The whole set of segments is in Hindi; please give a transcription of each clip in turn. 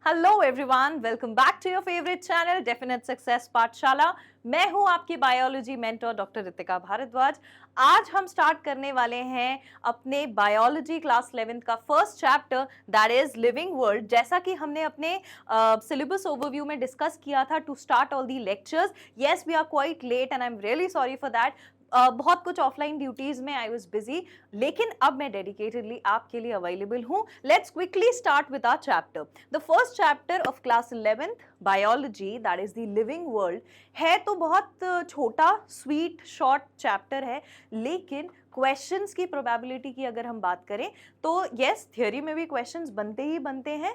Hello everyone, welcome back to your favourite channel definite success Pathshala. मैं हूं आपकी biology mentor doctor Ritika Bhardwaj. आज हम स्टार्ट करने वाले हैं अपने बायोलॉजी क्लास 11th का first chapter, that is living world. जैसा कि हमने अपने सिलेबस ओवरव्यू में डिस्कस किया था to start all the lectures. Yes, we are quite late and I am really sorry for that. बहुत कुछ ऑफलाइन ड्यूटीज में आई वाज बिजी, लेकिन अब मैं डेडिकेटेडली आपके लिए अवेलेबल हूं। Let's quickly start with our chapter. The first chapter of class 11th biology, that is the living world, है तो बहुत छोटा, स्वीट, शॉर्ट चैप्टर है, लेकिन क्वेश्चंस की प्रोबेबिलिटी की अगर हम बात करें तो यस, थियोरी में भी क्वेश्चंस बनते ही बनते हैं,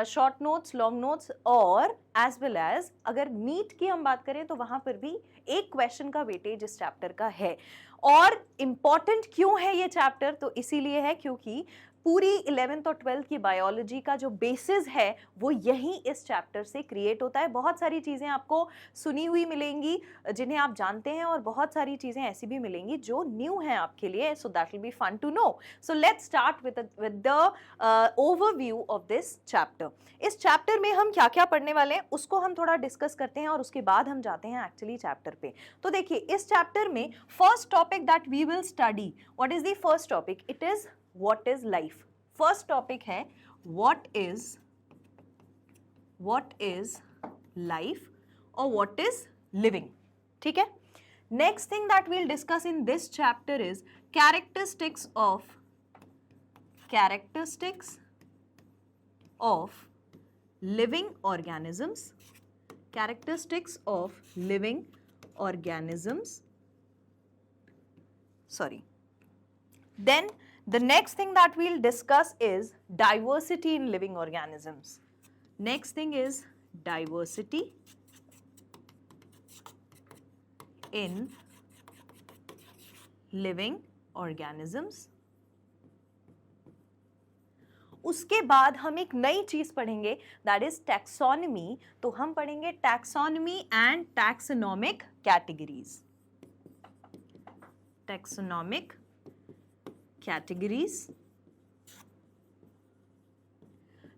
शॉर्ट नोट्स, लॉन्ग नोट्स, और एज वेल एज अगर नीट की हम बात करें तो वहां पर भी एक क्वेश्चन का वेटेज इस चैप्टर का है। और इम्पॉर्टेंट क्यों है ये चैप्टर? तो इसीलिए है क्योंकि पूरी 11th और 12th की बायोलॉजी का जो बेसिस है वो यही इस चैप्टर से क्रिएट होता है। बहुत सारी चीज़ें आपको सुनी हुई मिलेंगी जिन्हें आप जानते हैं, और बहुत सारी चीज़ें ऐसी भी मिलेंगी जो न्यू हैं आपके लिए, so that will be fun to know. So let's start with the overview of this chapter. इस चैप्टर में हम क्या क्या पढ़ने वाले हैं उसको हम थोड़ा डिस्कस करते हैं, और उसके बाद हम जाते हैं एक्चुअली चैप्टर पे। तो देखिए, इस चैप्टर में first topic that we will study, what is the first topic? It is what is life. First topic है what is life or what is living. ठीक है। Next thing that we'll discuss in this chapter is characteristics of living organisms. Characteristics of living organisms. Sorry. Then the next thing that we'll discuss is diversity in living organisms. Next thing is diversity in living organisms. उसके बाद हम एक नई चीज पढ़ेंगे, दैट इज टैक्सोनॉमी। तो हम पढ़ेंगे taxonomy and taxonomic categories. Taxonomic categories.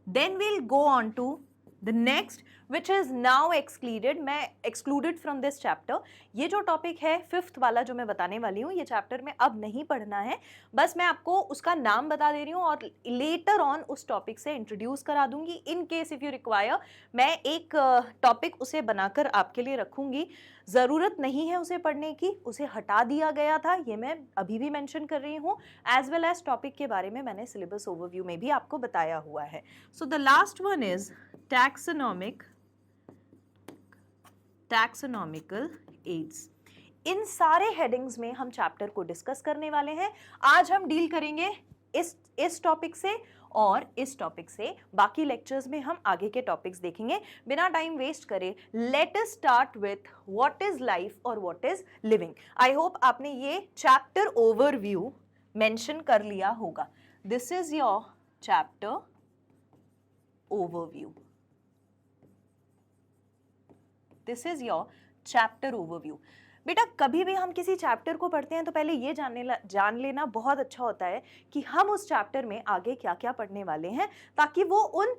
Then we'll go on to the next, which is now excluded. मैं excluded from this chapter. ये जो टॉपिक है फिफ्थ वाला जो मैं बताने वाली हूँ, ये चैप्टर में अब नहीं पढ़ना है, बस मैं आपको उसका नाम बता दे रही हूँ और लेटर ऑन उस टॉपिक से इंट्रोड्यूस करा दूंगी। In case if you require, मैं एक टॉपिक उसे बनाकर आपके लिए रखूंगी। ज़रूरत नहीं है उसे पढ़ने की, उसे हटा दिया गया था, ये मैं अभी भी मेंशन कर रही हूँ। एज वेल एज टॉपिक के बारे में मैंने सिलेबस ओवरव्यू में भी आपको बताया हुआ है। So the last one is taxonomical aids. इन सारे हेडिंग्स में हम चैप्टर को डिस्कस करने वाले हैं। आज हम डील करेंगे इस टॉपिक से, और इस टॉपिक से बाकी लेक्चर्स में हम आगे के टॉपिक्स देखेंगे। बिना टाइम वेस्ट करे, let us start with what is life और what is living. I hope आपने ये चैप्टर ओवरव्यू मेंशन कर लिया होगा। This is your chapter overview. This is your chapter overview. बेटा, कभी भी हम किसी चैप्टर को पढ़ते हैं तो पहले ये जान लेना बहुत अच्छा होता है कि हम उस चैप्टर में आगे क्या क्या पढ़ने वाले हैं, ताकि वो उन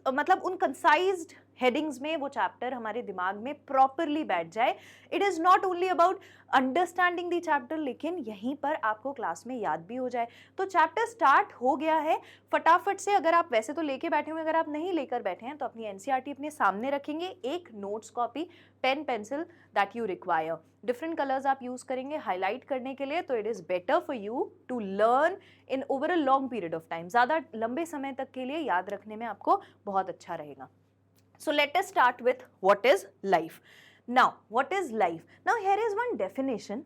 उन कंसाइज्ड हेडिंग्स में वो चैप्टर हमारे दिमाग में प्रॉपरली बैठ जाए। It is not only about understanding the chapter, लेकिन यहीं पर आपको क्लास में याद भी हो जाए। तो चैप्टर स्टार्ट हो गया है फटाफट से। अगर आप वैसे तो लेके बैठे हुए, अगर आप नहीं लेकर बैठे हैं तो अपनी एनसीईआरटी अपने सामने रखेंगे, एक notes copy, pen, pencil that you require. Different colours आप यूज करेंगे हाईलाइट करने के लिए, तो it is better for you to learn in over a long period of time. ज़्यादा लंबे समय तक के लिए याद रखने में आपको बहुत अच्छा रहेगा। So let us start with what is life. Now, what is life? Now, here is one definition.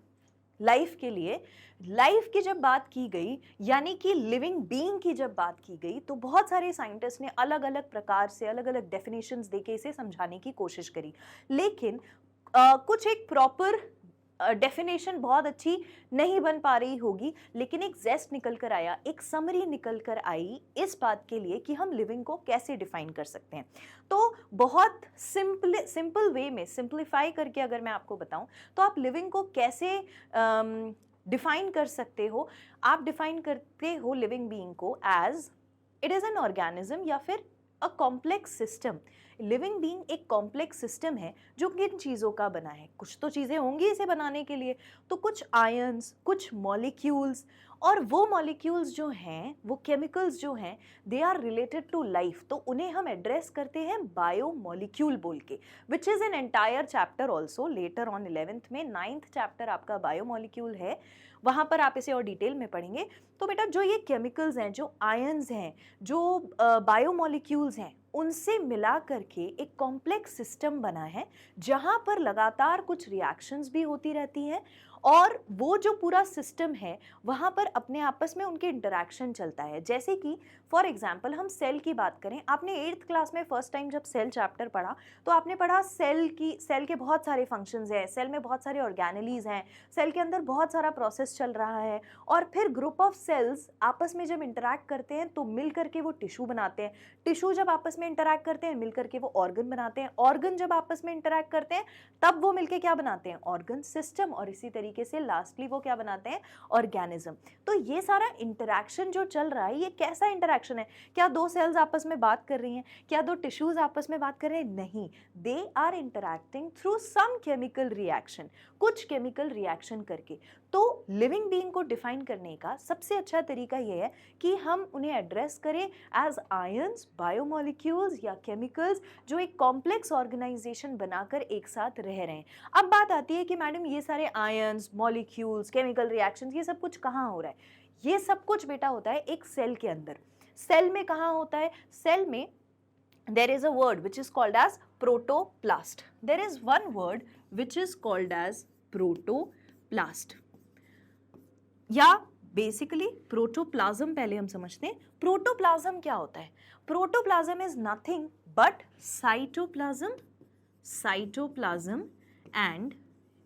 Life के लिए, लाइफ की जब बात की गई, यानी कि लिविंग बीइंग की जब बात की गई, तो बहुत सारे साइंटिस्ट ने अलग अलग प्रकार से अलग अलग डेफिनेशंस देके इसे समझाने की कोशिश करी, लेकिन कुछ एक प्रॉपर डेफिनेशन बहुत अच्छी नहीं बन पा रही होगी, लेकिन एक जेस्ट निकल कर आया, एक समरी निकल कर आई इस बात के लिए कि हम लिविंग को कैसे डिफाइन कर सकते हैं। तो बहुत सिंपल वे में सिंप्लीफाई करके अगर मैं आपको बताऊं तो आप लिविंग को कैसे डिफाइन कर सकते हो। आप डिफाइन करते हो लिविंग बीइंग को as it is an organism, या फिर a complex system. Living being एक कॉम्प्लेक्स सिस्टम है जो किन चीज़ों का बना है, कुछ तो चीज़ें होंगी इसे बनाने के लिए, तो कुछ आयंस, कुछ मॉलिक्यूल्स, और वो मॉलिक्यूल्स जो हैं, वो केमिकल्स जो हैं, they are related to life, तो उन्हें हम एड्रेस करते हैं बायोमॉलिक्यूल बोल के, which is an entire chapter also later on 11th में। 9th चैप्टर आपका बायोमॉलिक्यूल है, वहाँ पर आप इसे और डिटेल में पढ़ेंगे। तो बेटा जो ये केमिकल्स हैं, जो आयंस हैं, जो बायोमॉलिक्यूल्स हैं, उनसे मिला करके एक कॉम्प्लेक्स सिस्टम बना है जहाँ पर लगातार कुछ रिएक्शंस भी होती रहती हैं, और वो जो पूरा सिस्टम है वहाँ पर अपने आपस में उनके इंटरैक्शन चलता है। जैसे कि फॉर एग्जांपल हम सेल की बात करें, आपने 8th क्लास में फर्स्ट टाइम जब सेल चैप्टर पढ़ा तो आपने पढ़ा सेल के बहुत सारे फंक्शंस हैं, सेल में बहुत सारे ऑर्गेनेलीज हैं, सेल के अंदर बहुत सारा प्रोसेस चल रहा है, और फिर ग्रुप ऑफ सेल्स आपस में जब इंटरैक्ट करते हैं तो मिल करके वो टिश्यू बनाते हैं, टिश्यू जब आपस में इंटरैक्ट करते हैं मिल करके वो ऑर्गन बनाते हैं, ऑर्गन जब आपस में इंटरैक्ट करते हैं तब वो मिलके क्या बनाते हैं, ऑर्गन सिस्टम, और इसी तरीके से लास्टली वो क्या बनाते हैं, ऑर्गेनिज्म। तो ये सारा इंटरैक्शन जो चल रहा है, ये कैसा इंटरैक्शन है? क्या दो सेल्स आपस में बात कर रही हैं? क्या दो टिश्यूज आपस में बात कर रहे हैं? नहीं, they are interacting through some chemical reaction, कुछ केमिकल रिएक्शन करके। तो लिविंग बीइंग को डिफाइन करने का सबसे अच्छा तरीका यह है कि हम उन्हें एड्रेस करें एज आयंस, बायोमॉलिक्यूल्स या केमिकल्स जो एक कॉम्प्लेक्स ऑर्गेनाइजेशन बनाकर एक साथ रह रहे हैं। अब बात आती है कि मैडम ये सारे आयंस, मॉलिक्यूल्स, केमिकल रिएक्शंस, ये सब कुछ कहाँ हो रहा है? ये सब कुछ बेटा होता है एक सेल के अंदर। सेल में कहाँ होता है? सेल में there is a word which is called as protoplast. There is one word which is called as protoplast. या बेसिकली प्रोटोप्लाज्म पहले हम समझते हैं। प्रोटोप्लाज्म क्या होता है? Protoplasm is nothing but cytoplasm and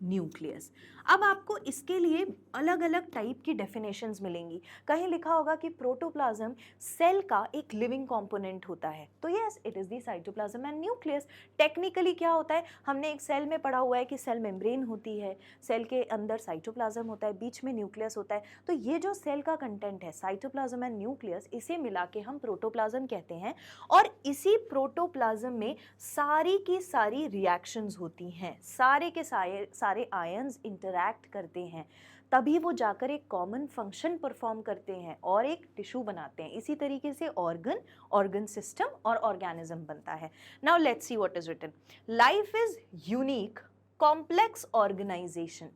nucleus. अब आपको इसके लिए अलग अलग टाइप की डेफिनेशंस मिलेंगी। कहीं लिखा होगा कि प्रोटोप्लाज्म सेल का एक लिविंग कंपोनेंट होता है, तो yes it is the cytoplasm and nucleus. Technically क्या होता है, हमने एक सेल में पढ़ा हुआ है कि सेल मेम्ब्रेन होती है, सेल के अंदर साइटोप्लाज्म होता है, बीच में न्यूक्लियस होता है। तो ये जो सेल का कंटेंट है, साइटोप्लाज्म एंड न्यूक्लियस, इसे मिला के हम प्रोटोप्लाज्म कहते हैं। और इसी प्रोटोप्लाज्म में सारी की सारी रिएक्शंस होती हैं, सारे के सारे आयंस इंटरैक्ट करते हैं, तभी वो जाकर एक कॉमन फंक्शन परफॉर्म करते हैं और एक टिश्यू बनाते हैं। इसी तरीके से ऑर्गन सिस्टम और ऑर्गेनिज्म बनता है। Now let's see what is written. Life is unique complex organization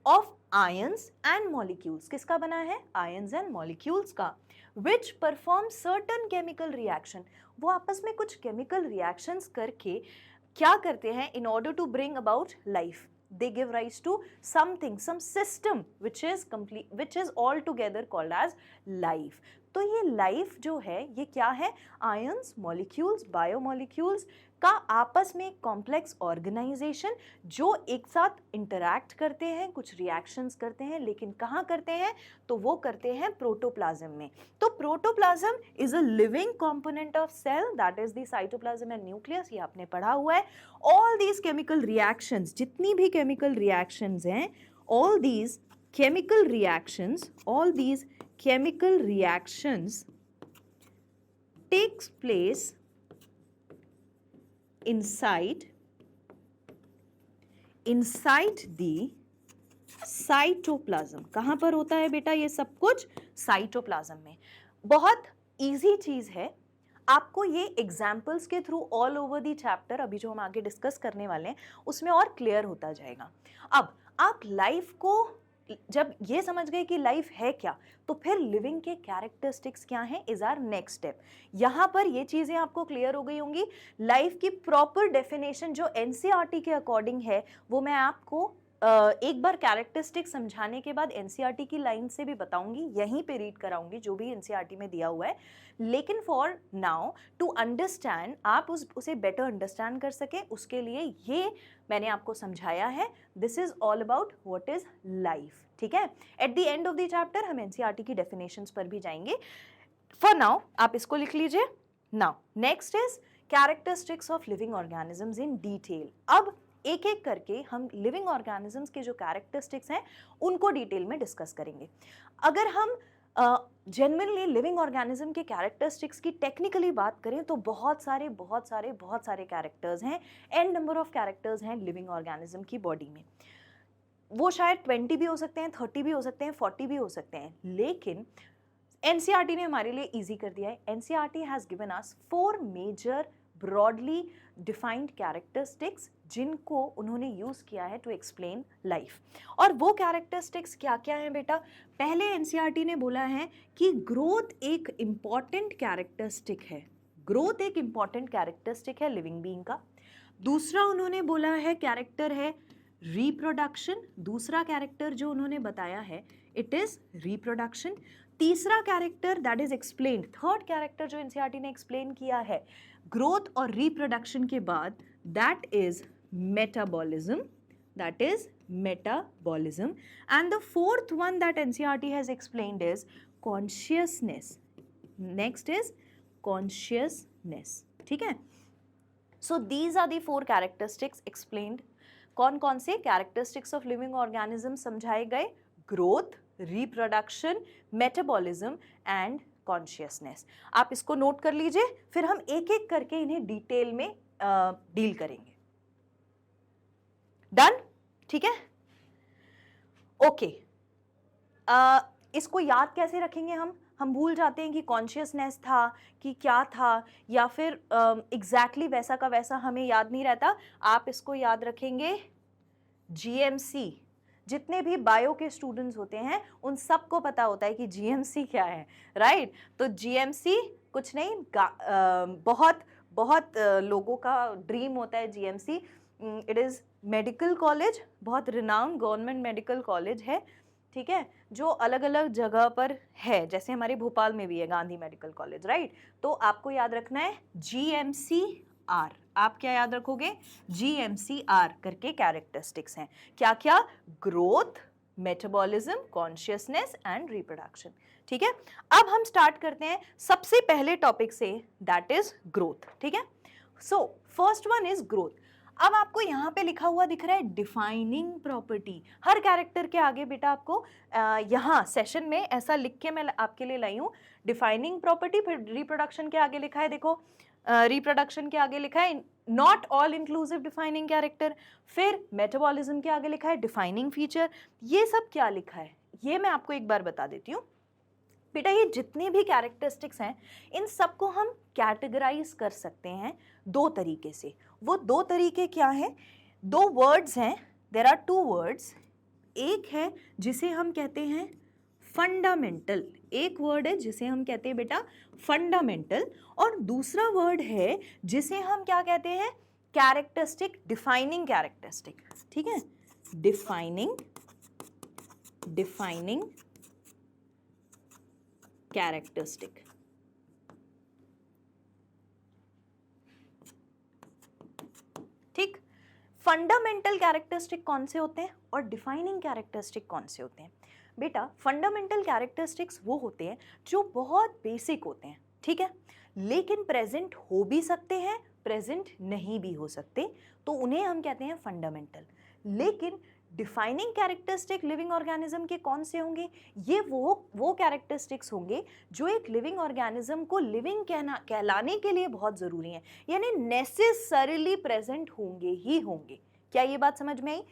of ions and molecules. किसका बना है? आयंस एंड मॉलिक्यूल्स का। Which perform certain chemical reaction, वो आपस में कुछ केमिकल रिएक्शंस करके क्या करते हैं in order to bring about life. They give rise to something, some system which is altogether called as life. तो ये लाइफ जो है ये क्या है? आयंस, मॉलिक्यूल्स, बायोमॉलिक्यूल्स का आपस में एक कॉम्प्लेक्स ऑर्गेनाइजेशन जो एक साथ इंटरैक्ट करते हैं, कुछ रिएक्शंस करते हैं, लेकिन कहाँ करते हैं? तो वो करते हैं प्रोटोप्लाज्म में। तो protoplasm is a living component of cell, that is the cytoplasm and nucleus. ये आपने पढ़ा हुआ है। ऑल दीज केमिकल रिएक्शंस, जितनी भी केमिकल रिएक्शंस हैं, all these chemical reactions takes place inside the cytoplasm. कहाँ पर होता है बेटा ये सब कुछ? साइटोप्लाज्म में। बहुत इजी चीज है, आपको ये एग्जाम्पल्स के through all over the chapter, अभी जो हम आगे डिस्कस करने वाले हैं उसमें और क्लियर होता जाएगा। अब आप लाइफ को जब ये समझ गए कि लाइफ है क्या, तो फिर लिविंग के कैरेक्टरिस्टिक्स क्या हैं इज आवर नेक्स्ट स्टेप। यहाँ पर ये चीज़ें आपको क्लियर हो गई होंगी। लाइफ की प्रॉपर डेफिनेशन जो एनसीईआरटी के अकॉर्डिंग है वो मैं आपको एक बार कैरेक्टरिस्टिक समझाने के बाद एनसीईआरटी की लाइन से भी बताऊंगी, यहीं पे रीड कराऊंगी जो भी एनसीईआरटी में दिया हुआ है। लेकिन फॉर नाउ टू अंडरस्टैंड, आप उसे बेटर अंडरस्टैंड कर सके, उसके लिए ये मैंने आपको समझाया है। This is all about what is life. ठीक है, at the end of the chapter हम एनसीईआरटी की डेफिनेशंस पर भी जाएंगे। फॉर नाउ आप इसको लिख लीजिए। Now next is characteristics of living organisms in detail. अब एक एक करके हम लिविंग ऑर्गेनिजम्स के जो कैरेक्टरिस्टिक्स हैं उनको डिटेल में डिस्कस करेंगे। अगर हम जेन्युइनली लिविंग ऑर्गेनिज्म के कैरेक्टरिस्टिक्स की टेक्निकली बात करें तो बहुत सारे कैरेक्टर्स हैं, एन नंबर ऑफ कैरेक्टर्स हैं लिविंग ऑर्गेनिज्म की बॉडी में। वो शायद 20 भी हो सकते हैं, 30 भी हो सकते हैं, 40 भी हो सकते हैं, लेकिन एनसीईआरटी ने हमारे लिए इजी कर दिया है। NCERT has given us 4 major broadly defined characteristics जिनको उन्होंने यूज किया है टू एक्सप्लेन लाइफ। और वो कैरेक्टरिस्टिक्स क्या क्या हैं बेटा? पहले एनसीईआरटी ने बोला है कि ग्रोथ एक इम्पॉर्टेंट कैरेक्टरिस्टिक है, ग्रोथ एक इम्पॉर्टेंट कैरेक्टरिस्टिक है लिविंग बीइंग का। दूसरा उन्होंने बोला है कैरेक्टर है रिप्रोडक्शन, दूसरा कैरेक्टर जो उन्होंने बताया है इट इज रिप्रोडक्शन। तीसरा character that is explained, third character जो एनसीईआरटी ने एक्सप्लेन किया है ग्रोथ और रिप्रोडक्शन के बाद, that is metabolism, that is metabolism. And the fourth one that NCERT has explained is consciousness. Next is consciousness. ठीक है? So these are the 4 characteristics explained. कौन कौन से characteristics of living organism समझाए गए? Growth, reproduction, metabolism and consciousness. आप इसको नोट कर लीजिए, फिर हम एक एक करके इन्हें डिटेल में डील करेंगे। डन? ठीक है, ओके। इसको याद कैसे रखेंगे हम भूल जाते हैं कि कॉन्शियसनेस था कि क्या था, या फिर एग्जैक्टली वैसा का वैसा हमें याद नहीं रहता। आप इसको याद रखेंगे जीएमसी। जितने भी बायो के स्टूडेंट्स होते हैं उन सबको पता होता है कि जीएमसी क्या है, राइट? तो जीएमसी कुछ नहीं, बहुत लोगों का ड्रीम होता है GMC. It is medical college, बहुत रिनाउंड गवर्नमेंट मेडिकल कॉलेज है, ठीक है, जो अलग अलग जगह पर है, जैसे हमारे भोपाल में भी है गांधी मेडिकल कॉलेज, राइट? तो आपको याद रखना है GMCR। आप क्या याद रखोगे? GMCR करके कैरेक्टरिस्टिक्स हैं। क्या क्या? Growth, metabolism, consciousness and reproduction. ठीक है, अब हम स्टार्ट करते हैं सबसे पहले टॉपिक से, दैट इज ग्रोथ। ठीक है, so first one is growth. अब आपको यहाँ पे लिखा हुआ दिख रहा है डिफाइनिंग प्रॉपर्टी। हर कैरेक्टर के आगे बेटा आपको यहाँ सेशन में ऐसा लिख के मैं आपके लिए लाई हूँ, डिफाइनिंग प्रॉपर्टी। फिर रिप्रोडक्शन के आगे लिखा है, देखो रिप्रोडक्शन के आगे लिखा है not all inclusive defining character. फिर मेटाबॉलिज्म के आगे लिखा है डिफाइनिंग फीचर। ये सब क्या लिखा है ये मैं आपको एक बार बता देती हूँ बेटा। ये जितने भी कैरेक्टरिस्टिक्स हैं इन सबको हम कैटेगराइज कर सकते हैं 2 तरीके से। वो 2 तरीके क्या हैं? 2 वर्ड्स हैं, देयर आर 2 वर्ड्स। एक है जिसे हम कहते हैं फंडामेंटल, एक वर्ड है जिसे हम कहते हैं बेटा फंडामेंटल, और दूसरा वर्ड है जिसे हम क्या कहते हैं? Characteristic, defining characteristic. ठीक है, डिफाइनिंग कैरेक्टरिस्टिक। ठीक, फंडामेंटल कैरेक्टरिस्टिक कौन से होते हैं और डिफाइनिंग कैरेक्टरिस्टिक कौन से होते हैं? बेटा फंडामेंटल कैरेक्टरिस्टिक्स वो होते हैं जो बहुत बेसिक होते हैं, ठीक है, लेकिन प्रेजेंट हो भी सकते हैं, प्रेजेंट नहीं भी हो सकते, तो उन्हें हम कहते हैं फंडामेंटल। लेकिन डिफाइनिंग कैरेक्टरिस्टिक लिविंग ऑर्गेनिज्म के कौन से होंगे? ये वो कैरेक्टरिस्टिक्स होंगे जो एक लिविंग ऑर्गेनिज्म को लिविंग कहलाने के लिए बहुत ज़रूरी हैं, यानी नेसेसरीली प्रेजेंट होंगे ही होंगे। क्या ये बात समझ में आई?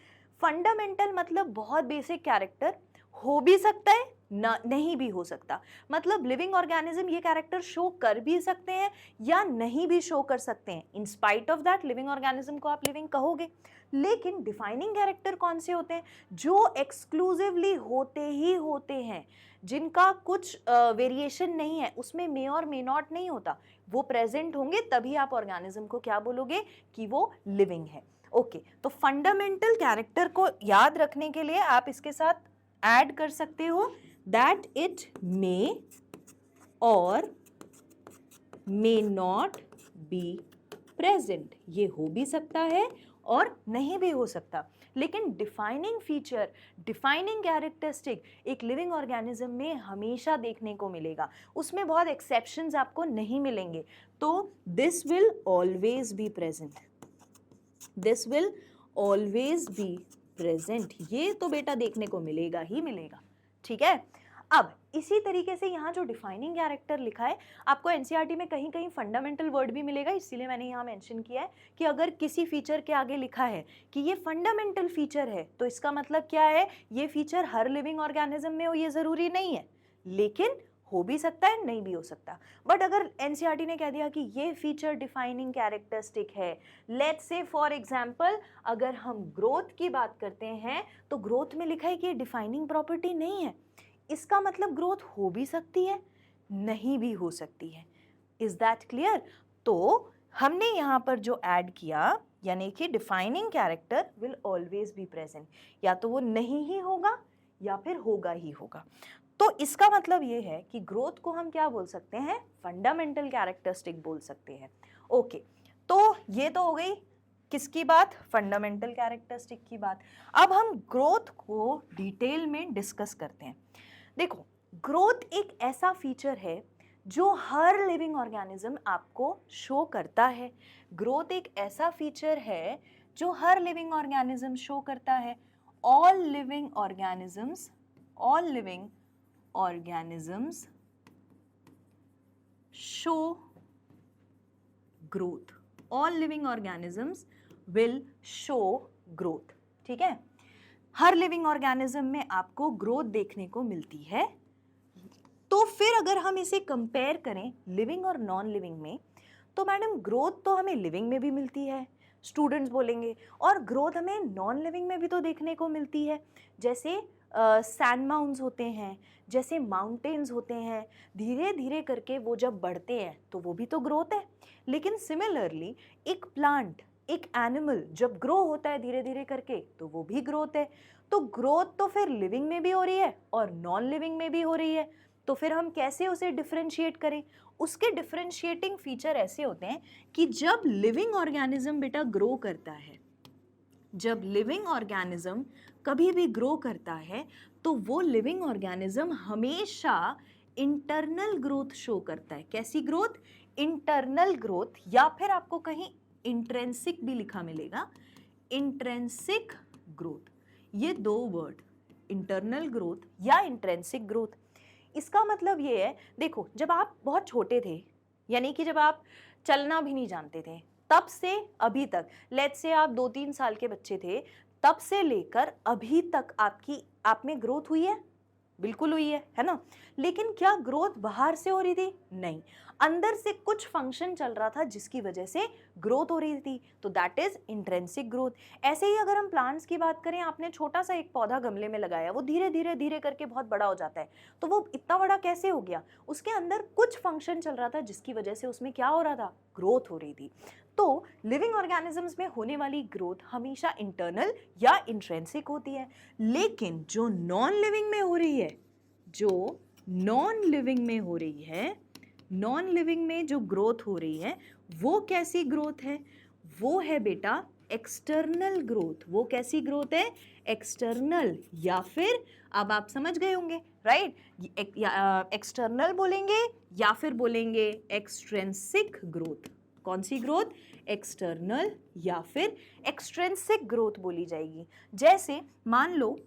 फंडामेंटल मतलब बहुत बेसिक कैरेक्टर, हो भी सकता है ना, नहीं भी हो सकता। मतलब लिविंग ऑर्गेनिज्म ये कैरेक्टर शो कर भी सकते हैं या नहीं भी शो कर सकते हैं। In spite of that living organism को आप लिविंग कहोगे। लेकिन डिफाइनिंग कैरेक्टर कौन से होते हैं? जो एक्सक्लूसिवली होते ही होते हैं, जिनका कुछ वेरिएशन नहीं है, उसमें मे और मे नॉट नहीं होता, वो प्रेजेंट होंगे तभी आप ऑर्गेनिज्म को क्या बोलोगे कि वो लिविंग है। ओके, तो फंडामेंटल कैरेक्टर को याद रखने के लिए आप इसके साथ ऐड कर सकते हो दैट इट मे और मे नॉट बी प्रेजेंट। ये हो भी सकता है और नहीं भी हो सकता। लेकिन डिफाइनिंग फीचर, डिफाइनिंग कैरेक्टरिस्टिक एक लिविंग ऑर्गेनिज्म में हमेशा देखने को मिलेगा, उसमें बहुत एक्सेप्शंस आपको नहीं मिलेंगे। तो this will always be present, this will always be present. ये तो बेटा देखने को मिलेगा ही मिलेगा। ठीक है, अब इसी तरीके से यहाँ जो डिफाइनिंग कैरेक्टर लिखा है, आपको एनसीईआरटी में कहीं कहीं फंडामेंटल वर्ड भी मिलेगा, इसीलिए मैंने यहाँ मेंशन किया है कि अगर किसी फीचर के आगे लिखा है कि ये फंडामेंटल फीचर है, तो इसका मतलब क्या है, ये फीचर हर लिविंग ऑर्गेनिज्म में हो ये ज़रूरी नहीं है, लेकिन हो भी सकता है, नहीं भी हो सकता। बट अगर एनसीईआरटी ने कह दिया कि ये फीचर डिफाइनिंग कैरेक्टरिस्टिक है, लेट्स से फॉर एग्जांपल अगर हम ग्रोथ की बात करते हैं तो ग्रोथ में लिखा है कि ये डिफाइनिंग प्रॉपर्टी नहीं है, इसका मतलब ग्रोथ हो भी सकती है, नहीं भी हो सकती है। Is that clear? तो हमने यहाँ पर जो ऐड किया, यानी कि defining character will always be present, या तो वो नहीं ही होगा या फिर होगा ही होगा। तो इसका मतलब ये है कि ग्रोथ को हम क्या बोल सकते हैं, फंडामेंटल कैरेक्टरिस्टिक बोल सकते हैं। ओके, तो ये तो हो गई किसकी बात, फंडामेंटल कैरेक्टरिस्टिक की बात। अब हम ग्रोथ को डिटेल में डिस्कस करते हैं। देखो, ग्रोथ एक ऐसा फीचर है जो हर लिविंग ऑर्गेनिज्म आपको शो करता है। ग्रोथ एक ऐसा फीचर है जो हर लिविंग ऑर्गेनिज्म शो करता है। All living organisms show growth, all living organisms will show growth. ठीक है, हर लिविंग ऑर्गेनिज्म में आपको ग्रोथ देखने को मिलती है। तो फिर अगर हम इसे कंपेयर करें लिविंग और नॉन लिविंग में, तो मैडम ग्रोथ तो हमें लिविंग में भी मिलती है, स्टूडेंट्स बोलेंगे, और ग्रोथ हमें नॉन लिविंग में भी तो देखने को मिलती है। जैसे सैंड माउंट्स होते हैं, जैसे माउंटेन्स होते हैं, धीरे धीरे करके वो जब बढ़ते हैं तो वो भी तो ग्रोथ है। लेकिन सिमिलरली एक प्लांट, एक एनिमल जब ग्रो होता है धीरे धीरे करके तो वो भी ग्रोथ है। तो ग्रोथ तो फिर लिविंग में भी हो रही है और नॉन लिविंग में भी हो रही है। तो फिर हम कैसे उसे डिफरेंशिएट करें? उसके डिफरेंशिएटिंग फीचर ऐसे होते हैं कि जब लिविंग ऑर्गेनिज्म बेटा ग्रो करता है, जब लिविंग ऑर्गेनिज्म कभी भी ग्रो करता है तो वो लिविंग ऑर्गेनिज्म हमेशा इंटरनल ग्रोथ शो करता है। कैसी ग्रोथ? इंटरनल ग्रोथ, या फिर आपको कहीं इंट्रेंसिक भी लिखा मिलेगा, इंट्रेंसिक ग्रोथ। ये दो वर्ड, इंटरनल ग्रोथ या इंट्रेंसिक ग्रोथ। इसका मतलब ये है, देखो जब आप बहुत छोटे थे, यानी कि जब आप चलना भी नहीं जानते थे, तब से अभी तक, लेट्स से आप 2-3 साल के बच्चे थे, तब से लेकर अभी तक आप में ग्रोथ हुई है, बिल्कुल हुई है ना। लेकिन क्या ग्रोथ बाहर से हो रही थी? नहीं, अंदर से कुछ फंक्शन चल रहा था जिसकी वजह से ग्रोथ हो रही थी, तो दैट इज इंट्रिंसिक ग्रोथ। ऐसे ही अगर हम प्लांट्स की बात करें, आपने छोटा सा एक पौधा गमले में लगाया, वो धीरे धीरे धीरे करके बहुत बड़ा हो जाता है, तो वो इतना बड़ा कैसे हो गया? उसके अंदर कुछ फंक्शन चल रहा था जिसकी वजह से उसमें क्या हो रहा था? ग्रोथ हो रही थी। तो लिविंग ऑर्गेनिजम्स में होने वाली ग्रोथ हमेशा इंटरनल या इंट्रिंसिक होती है। लेकिन जो नॉन लिविंग में हो रही है, जो नॉन लिविंग में हो रही है, नॉन लिविंग में जो ग्रोथ हो रही है वो कैसी ग्रोथ है? वो है बेटा एक्सटर्नल ग्रोथ। वो कैसी ग्रोथ है? एक्सटर्नल, या फिर अब आप समझ गए होंगे, राइट? एक्सटर्नल बोलेंगे या फिर बोलेंगे एक्सट्रिंसिक ग्रोथ। कौन सी ग्रोथ? एक्सटर्नल या फिर एक्सट्रिंसिक ग्रोथ बोली जाएगी। जैसे मान लो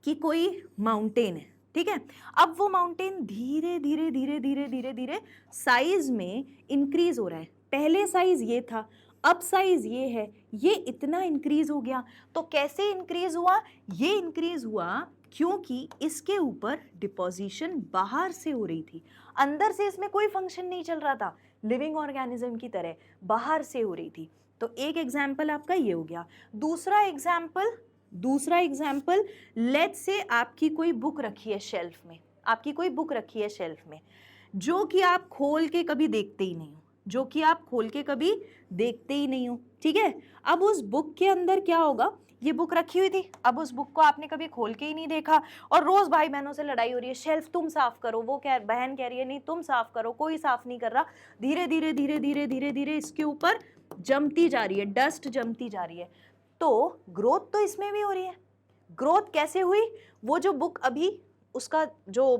कि कोई माउंटेन है, ठीक है, अब वो माउंटेन धीरे धीरे धीरे धीरे धीरे धीरे साइज में इंक्रीज हो रहा है। पहले साइज ये था, अब साइज ये है, ये इतना इंक्रीज हो गया। तो कैसे इंक्रीज हुआ? ये इंक्रीज हुआ क्योंकि इसके ऊपर डिपोजिशन बाहर से हो रही थी, अंदर से इसमें कोई फंक्शन नहीं चल रहा था, लिविंग ऑर्गेनिज्म की तरह बाहर से हो रही थी। तो एक एग्जाम्पल आपका ये हो गया। दूसरा एग्जाम्पल, लेट्स से आपकी कोई बुक रखी है शेल्फ में, आपकी कोई बुक रखी है शेल्फ में, जो कि आप खोल के कभी देखते ही नहीं हो, जो कि आप खोल के कभी देखते ही नहीं हो, ठीक है। अब उस बुक के अंदर क्या होगा? ये बुक रखी हुई थी, अब उस बुक को आपने कभी खोल के ही नहीं देखा, और रोज भाई बहनों से लड़ाई हो रही है, शेल्फ तुम साफ करो, वो बहन कह रही है नहीं तुम साफ करो, कोई साफ नहीं कर रहा, धीरे धीरे धीरे धीरे धीरे धीरे इसके ऊपर जमती जा रही है, डस्ट जमती जा रही है। तो ग्रोथ तो इसमें भी हो रही है। ग्रोथ कैसे हुई? वो जो बुक अभी उसका जो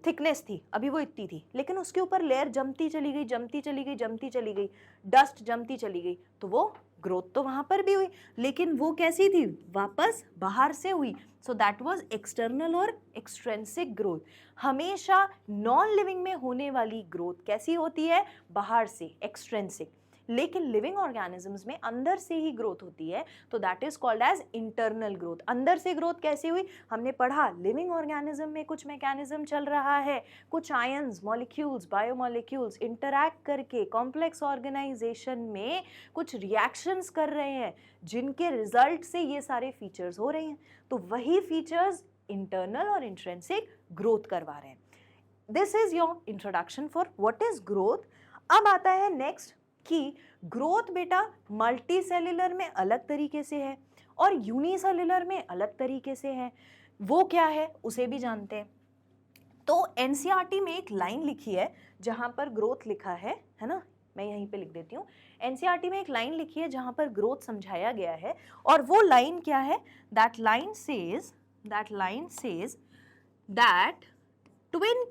थिकनेस थी, अभी वो इतनी थी, लेकिन उसके ऊपर लेयर जमती चली गई, जमती चली गई, जमती चली गई, डस्ट जमती चली गई, तो वो ग्रोथ तो वहां पर भी हुई, लेकिन वो कैसी थी, वापस बाहर से हुई। सो दैट वाज एक्सटर्नल और एक्सट्रेंसिक ग्रोथ। हमेशा नॉन लिविंग में होने वाली ग्रोथ कैसी होती है, बाहर से, एक्सट्रेंसिक। लेकिन लिविंग ऑर्गेनिजम्स में अंदर से ही ग्रोथ होती है, तो that is called as internal growth. अंदर से ग्रोथ कैसी हुई, हमने पढ़ा लिविंग ऑर्गेनिज्म में कुछ मैकेनिज्म चल रहा है, कुछ आयंस, मॉलिक्यूल्स, बायोमॉलिक्यूल्स इंटरैक्ट करके कॉम्प्लेक्स ऑर्गेनाइजेशन में कुछ रिएक्शंस कर रहे हैं, जिनके रिजल्ट से ये सारे फीचर्स हो रहे हैं। तो वही फीचर्स इंटरनल और इंट्रिंसिक ग्रोथ करवा रहे हैं। This is your introduction for what is growth. अब आता है नेक्स्ट कि ग्रोथ बेटा मल्टी सेल्यूलर में अलग तरीके से है और यूनिसेल्यूलर में अलग तरीके से है। वो क्या है उसे भी जानते हैं। तो एनसीईआरटी में एक लाइन लिखी है जहां पर ग्रोथ लिखा है ना, मैं यहीं पे लिख देती हूँ। एनसीईआरटी में एक लाइन लिखी है जहां पर ग्रोथ समझाया गया है, और वो लाइन क्या है, that line says that twin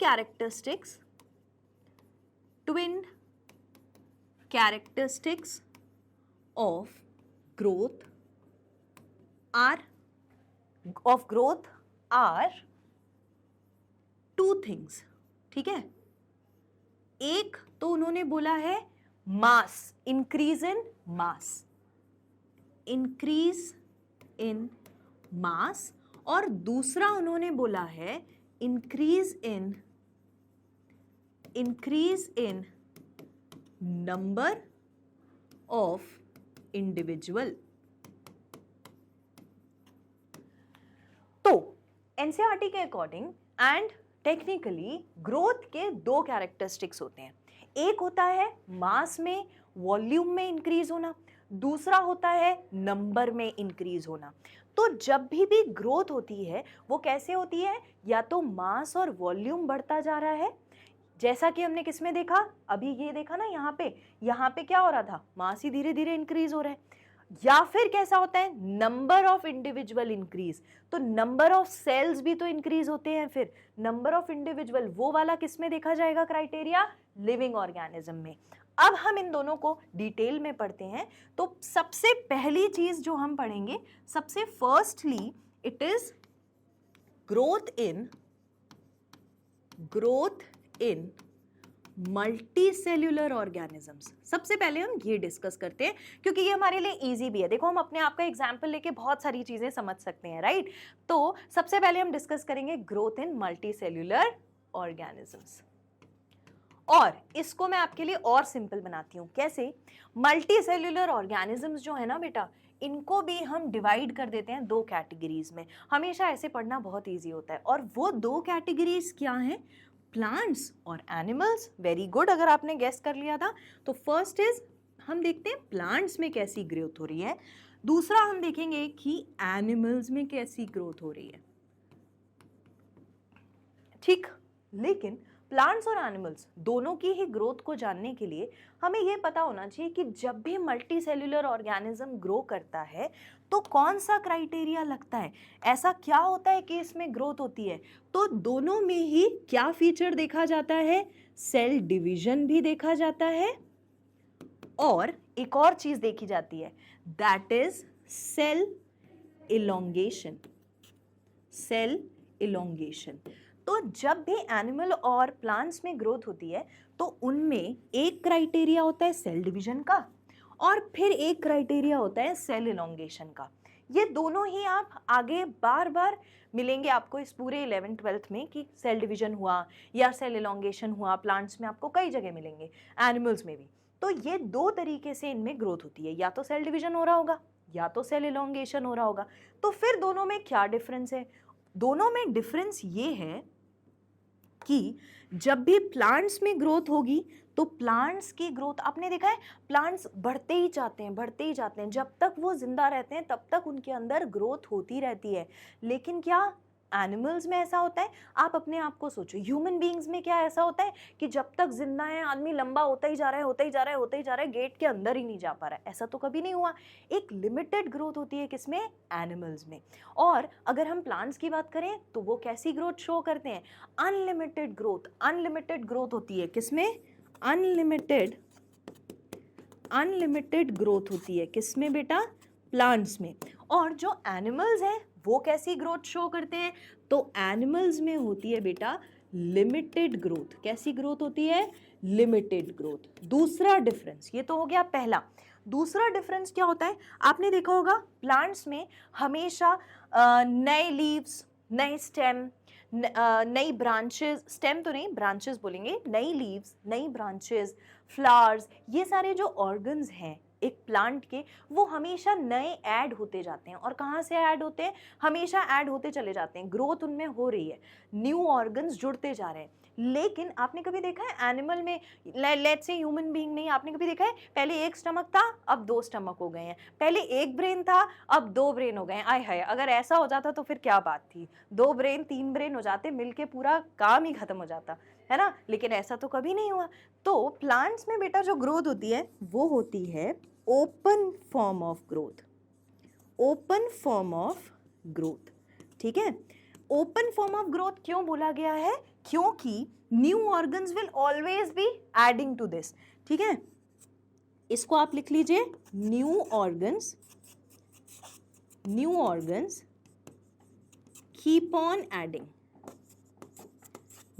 characteristics of growth are two things। ठीक है, एक तो उन्होंने बोला है मास, इंक्रीज इन मास, और दूसरा उन्होंने बोला है increase in number of individual. तो एनसीईआरटी के अकॉर्डिंग एंड टेक्निकली ग्रोथ के दो कैरेक्टरिस्टिक्स होते हैं। एक होता है मास में, वॉल्यूम में इंक्रीज होना, दूसरा होता है नंबर में इंक्रीज होना। तो जब भी ग्रोथ होती है वो कैसे होती है, या तो मास और वॉल्यूम बढ़ता जा रहा है, जैसा कि हमने किसमें देखा, अभी ये देखा ना, यहाँ पे क्या हो रहा था, मास ही धीरे धीरे इंक्रीज हो रहा है, या फिर कैसा होता है, नंबर ऑफ इंडिविजुअल इंक्रीज, तो नंबर ऑफ सेल्स भी तो इंक्रीज होते हैं, फिर नंबर ऑफ इंडिविजुअल, वो वाला किसमें देखा जाएगा क्राइटेरिया, लिविंग ऑर्गेनिज्म में। अब हम इन दोनों को डिटेल में पढ़ते हैं। तो सबसे पहली चीज जो हम पढ़ेंगे, सबसे firstly it is growth in multi cellular organisms. सबसे पहले हम ये डिस्कस करते हैं क्योंकि ये हमारे लिए इजी भी है। देखो, हम अपने आप का एग्जाम्पल लेके बहुत सारी चीजें समझ सकते हैं, राइट। तो सबसे पहले हम डिस्कस करेंगे growth in multi cellular organisms, और इसको मैं आपके लिए और सिंपल बनाती हूँ। कैसे, मल्टी सेल्यूलर ऑर्गेनिजम्स जो है ना बेटा, इनको भी हम डिवाइड कर देते हैं दो कैटेगरीज में। हमेशा ऐसे पढ़ना बहुत इजी होता है, और वो दो कैटेगरीज क्या हैं, प्लांट्स और एनिमल्स। वेरी गुड, अगर आपने गेस कर लिया था। तो फर्स्ट इज, हम देखते हैं प्लांट्स में कैसी ग्रोथ हो रही है, दूसरा हम देखेंगे कि एनिमल्स में कैसी ग्रोथ हो रही है। ठीक, लेकिन प्लांट्स और एनिमल्स दोनों की ही ग्रोथ को जानने के लिए हमें यह पता होना चाहिए कि जब भी मल्टी सेल्यूलर ऑर्गेनिज्म ग्रो करता है तो कौन सा क्राइटेरिया लगता है, ऐसा क्या होता है कि इसमें ग्रोथ होती है। तो दोनों में ही क्या फीचर देखा जाता है, सेल डिवीजन भी देखा जाता है, और एक और चीज देखी जाती है, दैट इज सेल इलोंगेशन। तो जब भी एनिमल और प्लांट्स में ग्रोथ होती है तो उनमें एक क्राइटेरिया होता है सेल डिवीजन का, और फिर एक क्राइटेरिया होता है सेल इलोंगेशन का। ये दोनों ही आप आगे बार बार मिलेंगे आपको इस पूरे 11th 12th में, कि सेल डिवीजन हुआ या सेल इलोंगेशन हुआ। प्लांट्स में आपको कई जगह मिलेंगे, एनिमल्स में भी। तो ये दो तरीके से इनमें ग्रोथ होती है, या तो सेल डिवीजन हो रहा होगा या तो सेल इलोंगेशन हो रहा होगा। तो फिर दोनों में क्या डिफरेंस है, दोनों में डिफरेंस ये है कि जब भी प्लांट्स में ग्रोथ होगी तो प्लांट्स की ग्रोथ, आपने देखा है प्लांट्स बढ़ते ही जाते हैं, जब तक वो जिंदा रहते हैं तब तक उनके अंदर ग्रोथ होती रहती है। लेकिन क्या एनिमल्स में ऐसा होता है, आप अपने आप को सोचो ह्यूमन बीइंग्स में क्या ऐसा होता है कि जब तक जिंदा है आदमी लंबा होता ही जा रहा है, होता ही जा रहा है, होता ही जा रहा है, गेट के अंदर ही नहीं जा पा रहा है, ऐसा तो कभी नहीं हुआ। एक लिमिटेड ग्रोथ होती है किसमें, एनिमल्स में। और अगर हम प्लांट्स की बात करें तो वो कैसी ग्रोथ शो करते हैं, अनलिमिटेड ग्रोथ। अनलिमिटेड ग्रोथ होती है किसमें, अनलिमिटेड ग्रोथ होती है किसमें बेटा, प्लांट्स में। और जो एनिमल्स हैं वो कैसी ग्रोथ शो करते हैं, तो एनिमल्स में होती है बेटा लिमिटेड ग्रोथ। कैसी ग्रोथ होती है, लिमिटेड ग्रोथ। दूसरा डिफरेंस, ये तो हो गया पहला। दूसरा डिफरेंस क्या होता है, आपने देखा होगा प्लांट्स में हमेशा नए लीव्स, नए स्टेम, नई ब्रांचेस, स्टेम तो नहीं ब्रांचेस बोलेंगे, नई लीव्स, नई ब्रांचेस, फ्लावर्स, ये सारे जो ऑर्गन्स हैं एक प्लांट के वो हमेशा नए ऐड होते जाते हैं। और कहाँ से ऐड होते हैं, हमेशा ऐड होते चले जाते हैं, ग्रोथ उनमें हो रही है, न्यू ऑर्गन्स जुड़ते जा रहे हैं। लेकिन आपने कभी देखा है एनिमल में, लेट्स से ह्यूमन बीइंग नहीं, आपने कभी देखा है पहले एक स्टमक था अब 2 स्टमक हो गए हैं, पहले एक ब्रेन था अब 2 ब्रेन हो गए हैं। आय हाय, अगर ऐसा हो जाता तो फिर क्या बात थी, 2 ब्रेन 3 ब्रेन हो जाते, मिलके पूरा काम ही खत्म हो जाता है ना। लेकिन ऐसा तो कभी नहीं हुआ। तो प्लांट्स में बेटा जो ग्रोथ होती है वो होती है open form of growth, open form of growth. ठीक है, ओपन फॉर्म ऑफ ग्रोथ क्यों बोला गया है, क्योंकि new organs will always be adding to this. ठीक है, इसको आप लिख लीजिए, new organs keep on adding,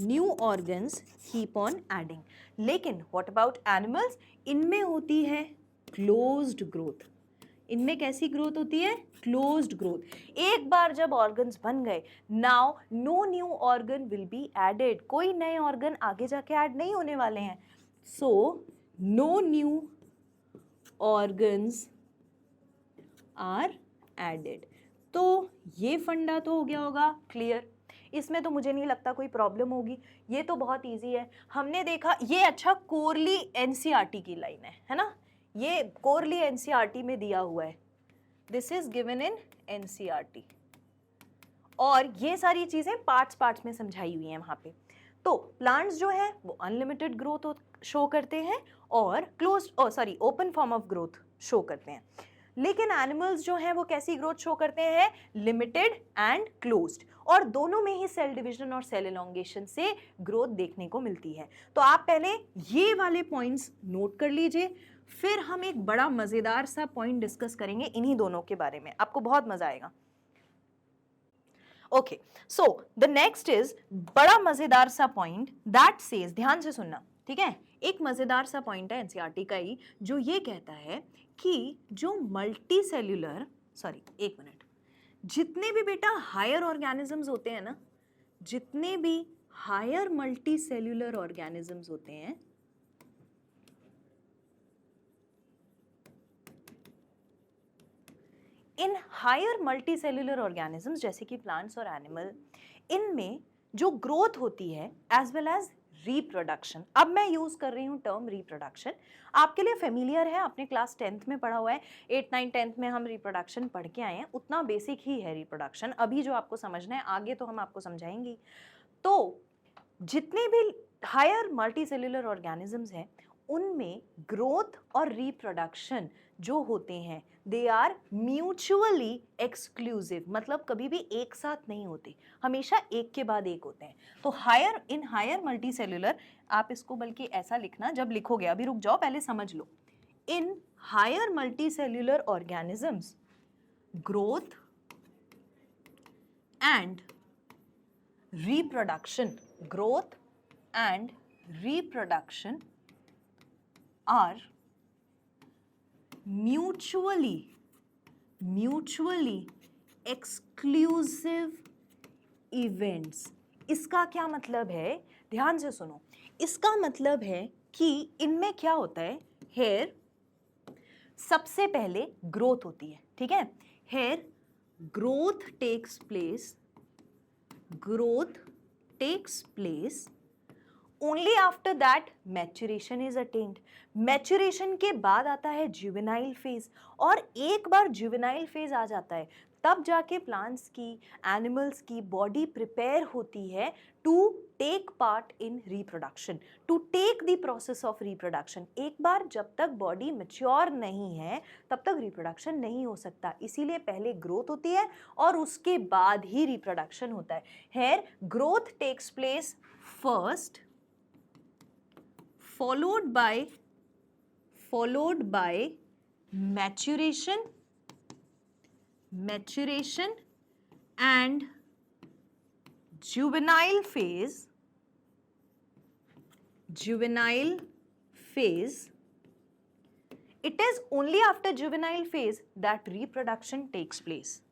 new organs keep on adding. लेकिन व्हाट अबाउट एनिमल्स, इनमें होती है क्लोज्ड ग्रोथ। इनमें कैसी ग्रोथ होती है, क्लोज्ड ग्रोथ। एक बार जब ऑर्गन्स बन गए, now no new organ will be added, कोई नए ऑर्गन आगे जाके ऐड नहीं होने वाले हैं। So no new organs are added. तो ये फंडा तो हो गया होगा क्लियर, इसमें तो मुझे नहीं लगता कोई प्रॉब्लम होगी, ये तो बहुत इजी है। हमने देखा ये, अच्छा कोरली एनसीईआरटी की लाइन है ना, ये कोरली एनसीईआरटी में दिया हुआ है, this is given in NCERT, और ये सारी चीजें पार्ट्स में समझाई हुई हैं वहां पे। तो प्लांट्स जो है वो अनलिमिटेड ग्रोथ शो करते हैं और closed open form of growth show करते हैं। लेकिन एनिमल्स जो हैं वो कैसी ग्रोथ शो करते हैं, लिमिटेड एंड क्लोज्ड, और दोनों में ही सेल डिवीजन और सेल एलोंगेशन से ग्रोथ देखने को मिलती है। तो आप पहले ये वाले पॉइंट्स नोट कर लीजिए, फिर हम एक बड़ा मजेदार सा पॉइंट डिस्कस करेंगे इन्हीं दोनों के बारे में, आपको बहुत मजा आएगा। Okay, so the next is बड़ा मजेदार सा पॉइंट दैट सेज, ध्यान से सुनना, ठीक है, एक मजेदार सा पॉइंट है एनसीईआरटी का ही, जो ये कहता है कि जो मल्टी सेल्यूलर, एक मिनट, जितने भी बेटा हायर ऑर्गेनिजम्स होते हैं ना, जितने भी हायर मल्टी सेल्यूलर ऑर्गेनिजम्स होते हैं, in higher multicellular organisms जैसे कि प्लांट्स और एनिमल, इनमें जो ग्रोथ होती है एज वेल एज रिप्रोडक्शन, अब मैं यूज कर रही हूँ टर्म रिप्रोडक्शन, आपके लिए फेमिलियर है, आपने क्लास 10th में पढ़ा हुआ है, 8, 9, 10th में हम रिप्रोडक्शन पढ़ के आए हैं, उतना बेसिक ही है रिप्रोडक्शन, अभी जो आपको समझना है आगे तो हम आपको समझाएंगे। तो जितने भी हायर मल्टी सेल्यूलर ऑर्गेनिजम्स हैं उनमें ग्रोथ और रिप्रोडक्शन जो होते हैं दे आर म्यूचुअली एक्सक्लूसिव, मतलब कभी भी एक साथ नहीं होते, हमेशा एक के बाद एक होते हैं। तो हायर मल्टी सेल्यूलर, आप इसको बल्कि ऐसा लिखना, जब लिखोगे, अभी रुक जाओ पहले समझ लो, in higher multicellular organisms growth and reproduction, growth and reproduction are mutually exclusive events। इसका क्या मतलब है, ध्यान से सुनो, इसका मतलब है कि इनमें क्या होता है, हेयर सबसे पहले ग्रोथ होती है, ठीक है, here growth takes place only after that maturation is attained. Maturation के बाद आता है जुवेनाइल फेज, और एक बार जुवेनाइल फेज आ जाता है तब जाके प्लांट्स की, एनिमल्स की बॉडी प्रिपेयर होती है to take part in reproduction, to take the process of reproduction. एक बार जब तक बॉडी मैच्योर नहीं है तब तक रिप्रोडक्शन नहीं हो सकता, इसीलिए पहले ग्रोथ होती है और उसके बाद ही रिप्रोडक्शन होता है। Here growth takes place first, followed by maturation and juvenile phase. It is only after juvenile phase that reproduction takes place.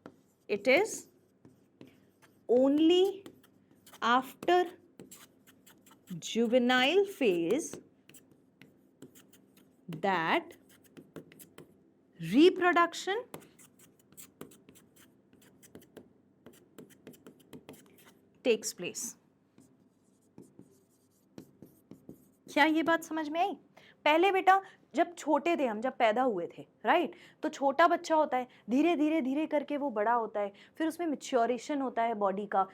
It is only after juvenile phase that reproduction takes place. क्या ये बात समझ में आई? पहले बेटा जब छोटे थे हम, जब पैदा हुए थे, राइट, तो छोटा बच्चा होता है, धीरे धीरे धीरे करके वो बड़ा होता है, फिर उसमें मैच्योरेशन होता है बॉडी का।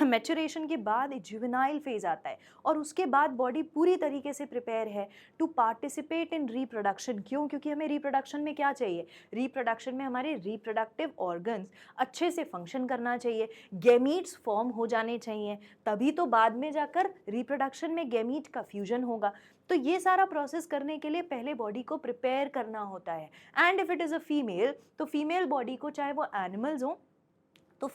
मैच्योरेशन के बाद एक जुवेनाइल फेज आता है और उसके बाद बॉडी पूरी तरीके से प्रिपेयर है टू पार्टिसिपेट इन रिप्रोडक्शन। क्यों? क्योंकि हमें रिप्रोडक्शन में क्या चाहिए? रिप्रोडक्शन में हमारे रिप्रोडक्टिव ऑर्गन्स अच्छे से फंक्शन करना चाहिए, गैमीट्स फॉर्म हो जाने चाहिए, तभी तो बाद में जाकर रिप्रोडक्शन में गैमीट का फ्यूजन होगा। तो ये सारा प्रोसेस करने के लिए पहले बॉडी को प्रिपेयर करना होता है। And if it is a female, तो फीमेल बॉडी को, चाहे वो एनिमल्स हो तो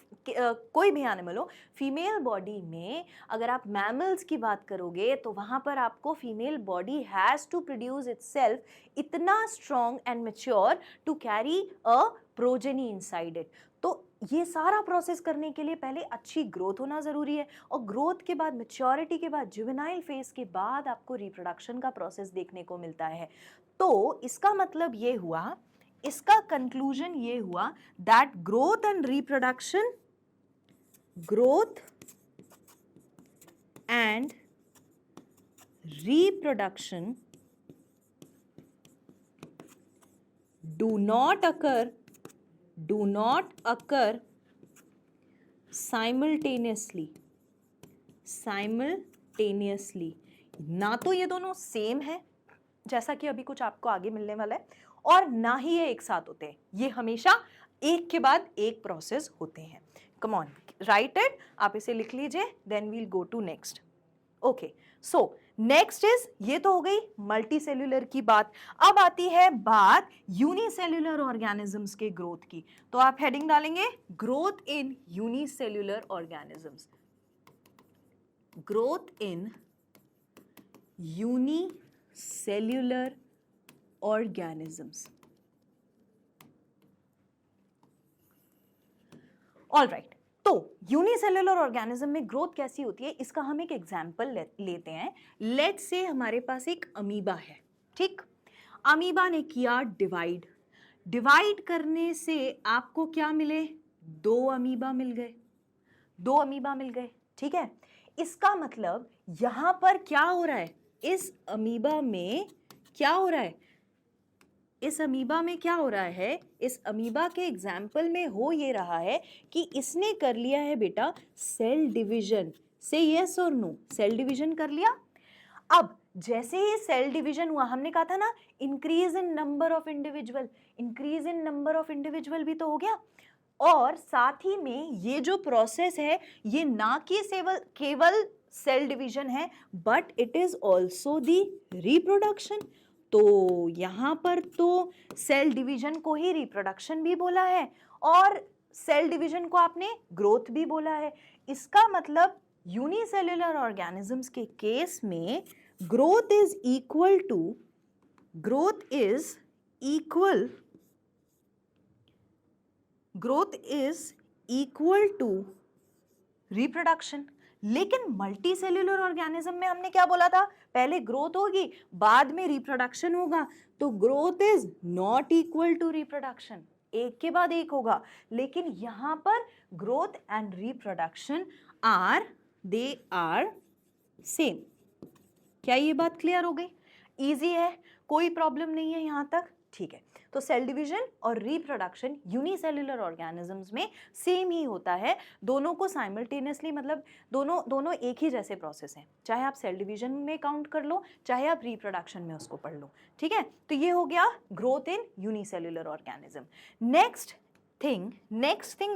कोई भी एनिमल हो, फीमेल बॉडी में अगर आप मैमल्स की बात करोगे तो वहाँ पर आपको female body has to produce itself इतना strong and mature to carry a progeny inside it. तो ये सारा प्रोसेस करने के लिए पहले अच्छी ग्रोथ होना ज़रूरी है, और ग्रोथ के बाद, मैच्योरिटी के बाद, जुवेनाइल फेज के बाद आपको रिप्रोडक्शन का प्रोसेस देखने को मिलता है। तो इसका मतलब ये हुआ, इसका कंक्लूजन ये हुआ that growth and reproduction, growth and reproduction do not occur simultaneously। ना तो ये दोनों सेम है जैसा कि अभी कुछ आपको आगे मिलने वाला है, और ना ही ये एक साथ होते हैं, ये हमेशा एक के बाद एक प्रोसेस होते हैं। कम ऑन, राइट इट, आप इसे लिख लीजिए, then we'll go to next. Okay, so next is, ये तो हो गई मल्टी सेल्यूलर की बात। अब आती है बात यूनिसेल्यूलर ऑर्गेनिजम्स के ग्रोथ की। तो आप हेडिंग डालेंगे growth in unicellular organisms, growth in unicellular organisms. All right, तो यूनिसेल्युलर ऑर्गेनिज्म में ग्रोथ कैसी होती है, इसका हम एक एग्जाम्पल लेते हैं। लेट्स से हमारे पास एक अमीबा है, ठीक। अमीबा ने किया डिवाइड करने से आपको क्या मिले? दो अमीबा मिल गए, ठीक है। इसका मतलब यहां पर क्या हो रहा है? इस अमीबा में क्या हो रहा है? इस अमीबा के एग्जाम्पल में हो ये रहा है कि इसने कर लिया है बेटा सेल डिवीजन। से यस और नो, सेल डिवीजन कर लिया। अब जैसे ही सेल डिवीजन हुआ, हमने कहा था ना increase in number of individual, increase in number of individual भी तो हो गया, और साथ ही में ये जो प्रोसेस है ये ना कि केवल सेल डिवीजन है, but it is also the reproduction. तो यहाँ पर तो सेल डिवीजन को ही रिप्रोडक्शन भी बोला है और सेल डिवीजन को आपने ग्रोथ भी बोला है। इसका मतलब यूनिसेल्युलर ऑर्गेनिजम्स के केस में growth is equal to reproduction. लेकिन मल्टी सेल्यूलर ऑर्गेनिज्म में हमने क्या बोला था? पहले ग्रोथ होगी, बाद में रिप्रोडक्शन होगा। तो growth is not equal to reproduction, एक के बाद एक होगा। लेकिन यहां पर growth and reproduction are same. क्या ये बात क्लियर हो गई? इजी है, कोई प्रॉब्लम नहीं है यहाँ तक? ठीक है। तो सेल डिवीजन और रिप्रोडक्शन यूनिसेल्युलर ऑर्गेनिजम्स में सेम ही होता है, दोनों को साइमल्टेनियसली, मतलब दोनों एक ही जैसे प्रोसेस हैं, चाहे आप सेल डिवीजन में काउंट कर लो, चाहे आप रिप्रोडक्शन में उसको पढ़ लो। ठीक है, तो ये हो गया growth in unicellular organism. Next thing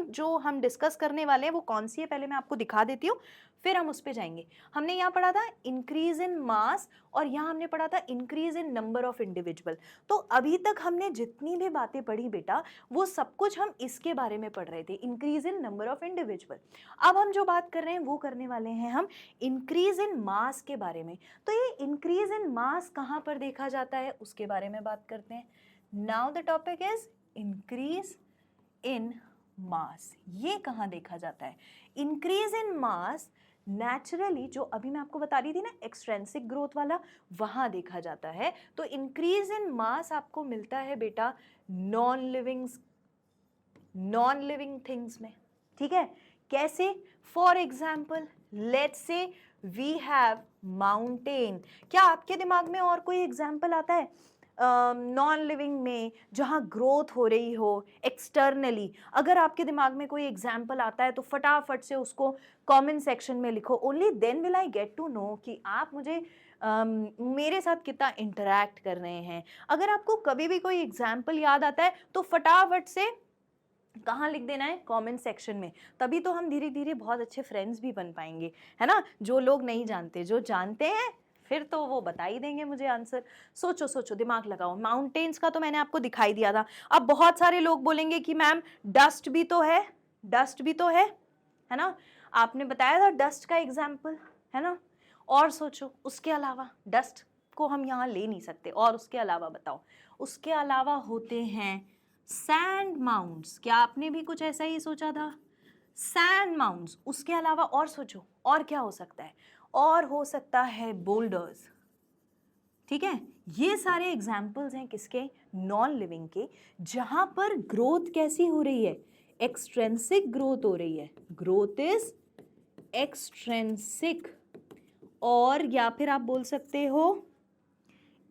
जो हम डिस्कस करने वाले हैं वो कौन सी है, पहले मैं आपको दिखा देती हूँ, फिर हम उस पर जाएंगे। हमने यहाँ पढ़ा था इंक्रीज इन मास और यहाँ हमने पढ़ा था increase in number of individual. तो अभी तक हमने जितनी भी बातें पढ़ी बेटा, वो सब कुछ हम इसके बारे में पढ़ रहे थे, increase in number of individual. अब हम जो बात कर रहे हैं वो करने वाले हैं हम इंक्रीज इन मास के बारे में। तो ये इंक्रीज इन मास कहाँ पर देखा जाता है उसके बारे में बात करते हैं। Now the topic is increase in mass. ये कहाँ देखा जाता है? इंक्रीज इन मास नेचुरली, जो अभी मैं आपको बता रही थी ना एक्सट्रेंसिक ग्रोथ वाला, वहां देखा जाता है। तो इंक्रीज इन मास आपको मिलता है बेटा नॉन लिविंग थिंग्स में। ठीक है, कैसे? For example let's say we have mountain. क्या आपके दिमाग में और कोई एग्जाम्पल आता है नॉन लिविंग में जहाँ ग्रोथ हो रही हो एक्सटर्नली? अगर आपके दिमाग में कोई एग्जाम्पल आता है तो फटाफट से उसको कमेंट सेक्शन में लिखो। Only then will I get to know कि आप मुझे मेरे साथ कितना इंटरैक्ट कर रहे हैं। अगर आपको कभी भी कोई एग्जाम्पल याद आता है तो फटाफट से कहाँ लिख देना है? कमेंट सेक्शन में। तभी तो हम धीरे धीरे बहुत अच्छे फ्रेंड्स भी बन पाएंगे, है ना। जो लोग नहीं जानते, जो जानते हैं फिर तो वो बता ही देंगे मुझे आंसर। सोचो, दिमाग लगाओ। माउंटेन्स का तो मैंने आपको दिखाई दिया था। अब बहुत सारे लोग बोलेंगे कि मैम डस्ट भी तो है ना। आपने बताया था डस्ट का एग्जाम्पल, है ना। और सोचो, उसके अलावा डस्ट को हम यहाँ ले नहीं सकते, और उसके अलावा बताओ। उसके अलावा होते हैं सैंड माउंट्स। क्या आपने भी कुछ ऐसा ही सोचा था? Sand mounts. उसके अलावा और सोचो, और क्या हो सकता है? और हो सकता है बोल्डर्स। ठीक है, ये सारे एग्जाम्पल्स हैं किसके? नॉन लिविंग के, जहां पर ग्रोथ कैसी हो रही है? एक्सट्रेंसिक ग्रोथ हो रही है। ग्रोथ इज एक्सट्रेंसिक, और या फिर आप बोल सकते हो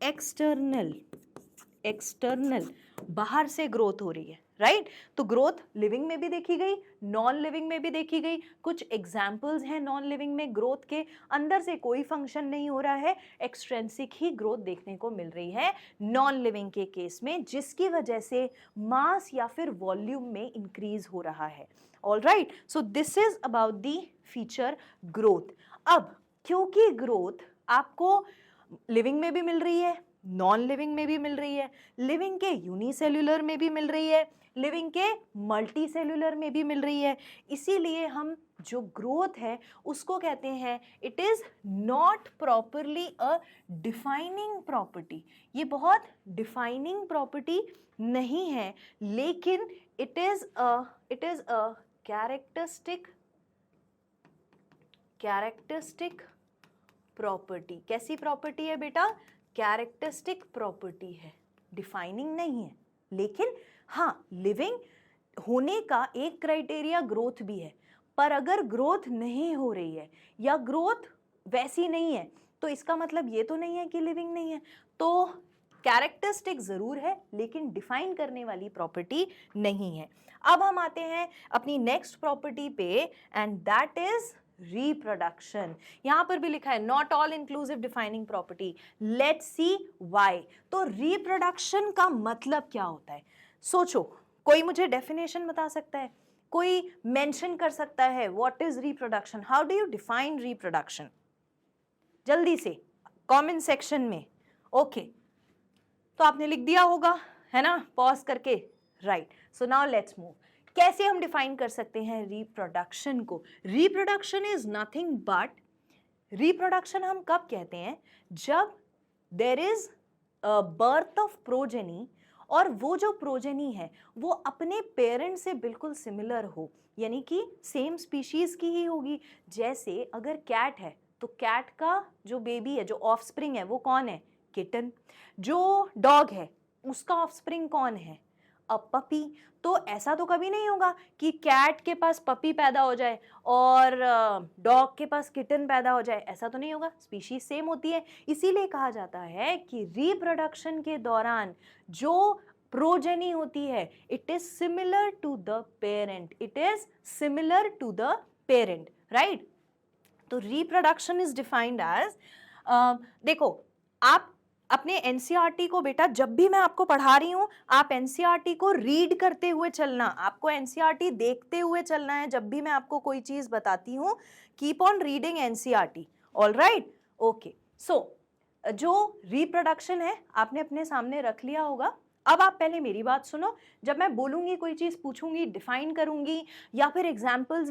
एक्सटर्नल, बाहर से ग्रोथ हो रही है, राइट। तो ग्रोथ लिविंग में भी देखी गई, नॉन लिविंग में भी देखी गई। कुछ एग्जाम्पल्स हैं नॉन लिविंग में ग्रोथ के, अंदर से कोई फंक्शन नहीं हो रहा है, एक्सट्रेंसिक ही ग्रोथ देखने को मिल रही है नॉन लिविंग के केस में, जिसकी वजह से मास या फिर वॉल्यूम में इंक्रीज हो रहा है। All right, so this is about the feature growth. अब क्योंकि ग्रोथ आपको लिविंग में भी मिल रही है, नॉन लिविंग में भी मिल रही है, लिविंग के यूनिसेल्युलर में भी मिल रही है, लिविंग के मल्टी सेल्युलर में भी मिल रही है, इसीलिए हम जो ग्रोथ है उसको कहते हैं it is not properly a defining property. ये बहुत डिफाइनिंग प्रॉपर्टी नहीं है, लेकिन it is a characteristic property. कैसी प्रॉपर्टी है बेटा? कैरेक्टरिस्टिक प्रॉपर्टी है, डिफाइनिंग नहीं है। लेकिन हाँ, लिविंग होने का एक क्राइटेरिया ग्रोथ भी है, पर अगर ग्रोथ नहीं हो रही है या ग्रोथ वैसी नहीं है तो इसका मतलब ये तो नहीं है कि लिविंग नहीं है। तो कैरेक्टरिस्टिक जरूर है लेकिन डिफाइन करने वाली प्रॉपर्टी नहीं है। अब हम आते हैं अपनी नेक्स्ट प्रॉपर्टी पे, एंड दैट इज रिप्रोडक्शन। यहां पर भी लिखा है not all inclusive defining property. Let's see why. तो रिप्रोडक्शन का मतलब क्या होता है? सोचो, कोई मुझे डेफिनेशन बता सकता है? कोई मेंशन कर सकता है what is reproduction? How do you define reproduction? जल्दी से कमेंट सेक्शन में। ओके, तो आपने लिख दिया होगा, है ना, पॉज करके। Right, so now let's move. कैसे हम डिफाइन कर सकते हैं रिप्रोडक्शन को? Reproduction is nothing but, reproduction हम कब कहते हैं? जब there is birth of progeny, और वो जो प्रोजेनी है वो अपने पेरेंट से बिल्कुल सिमिलर हो, यानी कि सेम स्पीशीज की ही होगी। जैसे अगर कैट है तो कैट का जो बेबी है, जो ऑफस्प्रिंग है, वो कौन है? किटन। जो डॉग है उसका ऑफस्प्रिंग कौन है? A puppy. तो ऐसा तो कभी नहीं होगा कि कैट के पास पपी पैदा हो जाए और डॉग के पास किटन पैदा हो जाए, ऐसा तो नहीं होगा, स्पीशीज सेम होती है। इसीलिए कहा जाता है कि रिप्रोडक्शन के दौरान जो प्रोजेनी होती है it is similar to the parent, it is similar to the parent, right. तो रिप्रोडक्शन इज डिफाइंड एज, देखो आप अपने एनसीईआरटी को बेटा जब भी मैं आपको पढ़ा रही हूं आप एनसीईआरटी को रीड करते हुए चलना, आपको एनसीईआरटी देखते हुए चलना है। जब भी मैं आपको कोई चीज बताती हूं keep on reading NCERT, alright, okay. So जो रिप्रोडक्शन है आपने अपने सामने रख लिया होगा। अब आप पहले मेरी बात सुनो, जब मैं बोलूंगी कोई चीज पूछूंगी, डिफाइन करूंगी या फिर एग्जाम्पल्स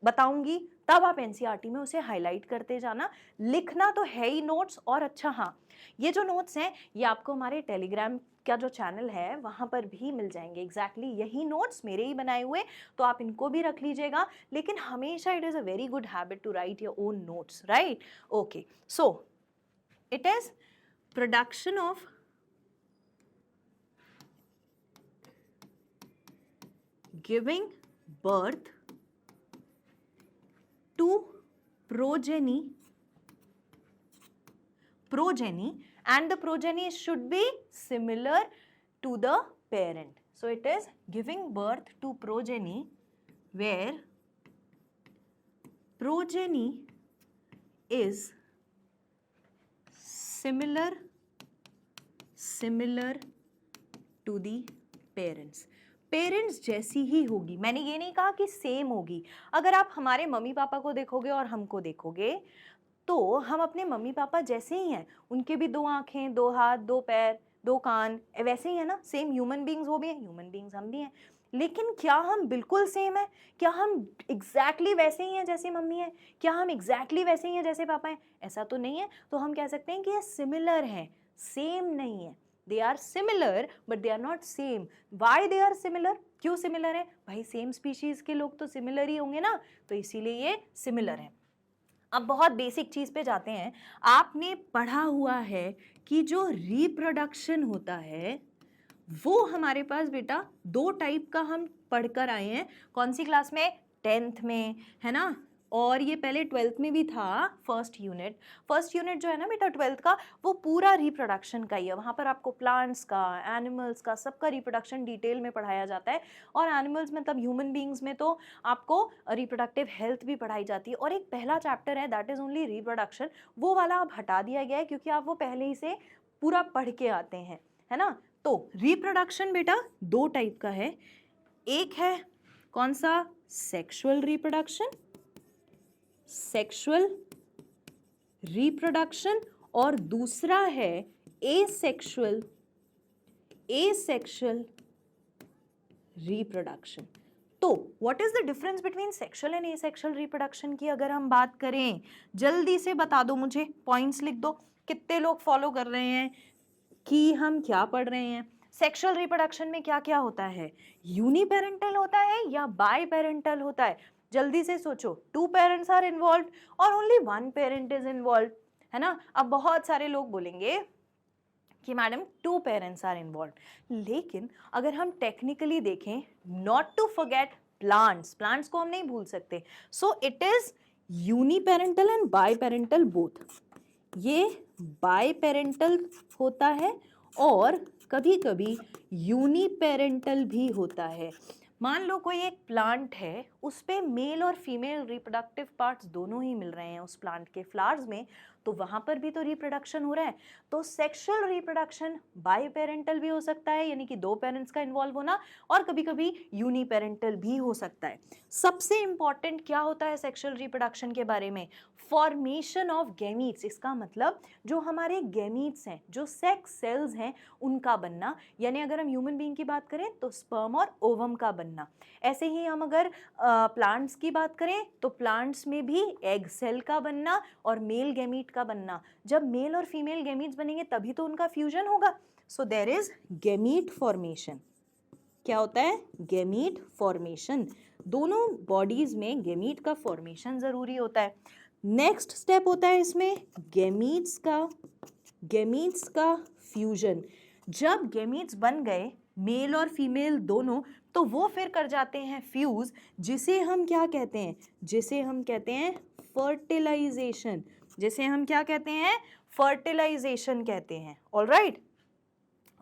बताऊंगी, तब आप एनसीईआरटी में उसे हाईलाइट करते जाना। लिखना तो है ही नोट्स, और अच्छा हाँ, ये जो नोट्स हैं ये आपको हमारे टेलीग्राम का जो चैनल है वहां पर भी मिल जाएंगे। एग्जैक्टली यही नोट्स मेरे ही बनाए हुए, तो आप इनको भी रख लीजिएगा। लेकिन हमेशा it is a very good habit to write your own notes, right, okay. So it is production of giving birth to progeny, and the progeny should be similar to the parent. So it is giving birth to progeny where progeny is similar to the parents, parents जैसी ही होगी। मैंने ये नहीं कहा कि सेम होगी। अगर आप हमारे मम्मी पापा को देखोगे और हमको देखोगे तो हम अपने मम्मी पापा जैसे ही हैं, उनके भी 2 आंखें, 2 हाथ, 2 पैर, 2 कान, वैसे ही है ना, सेम ह्यूमन बींग्स वो भी हैं, ह्यूमन बींग्स हम भी हैं। लेकिन क्या हम बिल्कुल सेम है? क्या हम एग्जैक्टली वैसे ही हैं जैसे मम्मी है? क्या हम एग्जैक्टली वैसे ही हैं जैसे पापा हैं? ऐसा तो नहीं है। तो हम कह सकते हैं कि ये सिमिलर हैं, सेम नहीं है। They are similar but they are not same. Why they are similar? क्यों सिमिलर है भाई? सेम स्पीशीज के लोग तो सिमिलर ही होंगे ना, तो इसीलिए ये सिमिलर है। अब बहुत बेसिक चीज पे जाते हैं। आपने पढ़ा हुआ है कि जो रिप्रोडक्शन होता है वो हमारे पास बेटा 2 टाइप का हम पढ़कर आए हैं। कौन सी क्लास में? 10th में, है ना। और ये पहले 12th में भी था, फर्स्ट यूनिट जो है ना बेटा 12th का, वो पूरा रिप्रोडक्शन का ही है। वहाँ पर आपको प्लांट्स का, एनिमल्स का, सबका रिप्रोडक्शन डिटेल में पढ़ाया जाता है। और एनिमल्स मतलब ह्यूमन बींग्स में तो आपको रिप्रोडक्टिव हेल्थ भी पढ़ाई जाती है। और एक पहला चैप्टर है दैट इज ओनली रिप्रोडक्शन, वो वाला अब हटा दिया गया है क्योंकि आप वो पहले ही से पूरा पढ़ के आते हैं, है ना। तो रिप्रोडक्शन बेटा 2 टाइप का है। एक है कौन सा? सेक्सुअल रिप्रोडक्शन, सेक्सुअल रिप्रोडक्शन, और दूसरा है एसेक्सुअल रिप्रोडक्शन। तो what is the difference between sexual and asexual reproduction की अगर हम बात करें, जल्दी से बता दो मुझे, पॉइंट्स लिख दो। कितने लोग फॉलो कर रहे हैं कि हम क्या पढ़ रहे हैं? सेक्सुअल रिप्रोडक्शन में क्या क्या होता है? यूनिपेरेंटल होता है या बाई पेरेंटल होता है? जल्दी से सोचो। 2 पेरेंट्स आर इन्वॉल्व और ओनली 1 पेरेंट इज इन्वॉल्व, है ना। अब बहुत सारे लोग बोलेंगे कि मैडम 2 पेरेंट्स आर इन्वॉल्व, लेकिन अगर हम टेक्निकली देखें, नॉट टू फॉरगेट प्लांट्स को हम नहीं भूल सकते। सो it is uniparental and by parental both. ये बाई पेरेंटल होता है और कभी कभी यूनिपेरेंटल भी होता है। मान लो कोई एक प्लांट है, उस पे मेल और फीमेल रिप्रोडक्टिव पार्ट्स दोनों ही मिल रहे हैं उस प्लांट के फ्लावर्स में, तो वहां पर भी तो रिप्रोडक्शन हो रहा है। तो सेक्सुअल रिप्रोडक्शन बाई पेरेंटल भी हो सकता है, यानी कि 2 पेरेंट्स का इन्वॉल्व होना, और कभी कभी यूनिपेरेंटल भी हो सकता है। सबसे इंपॉर्टेंट क्या होता है सेक्सुअल रिप्रोडक्शन के बारे में? Formation of gametes. इसका मतलब जो हमारे गैमीट्स हैं, जो सेक्स सेल्स हैं, उनका बनना। यानी अगर हम ह्यूमन बीइंग की बात करें तो स्पर्म और ओवम का बनना। ऐसे ही हम अगर प्लांट्स की बात करें तो प्लांट्स में भी एग सेल का बनना और मेल गैमीट का बनना। जब मेल और फीमेल गैमीट्स बनेंगे तभी तो उनका फ्यूजन होगा। So there is gamete formation. क्या होता है? Gamete formation. दोनों बॉडीज में गैमीट का फॉर्मेशन जरूरी होता है। नेक्स्ट स्टेप होता है इसमें गैमीट्स का फ्यूजन। जब गैमीट्स बन गए मेल और फीमेल दोनों, तो वो फिर कर जाते हैं फ्यूज, जिसे हम क्या कहते हैं, जिसे हम कहते हैं फर्टिलाइजेशन, जिसे हम क्या कहते हैं, फर्टिलाइजेशन कहते हैं। Alright,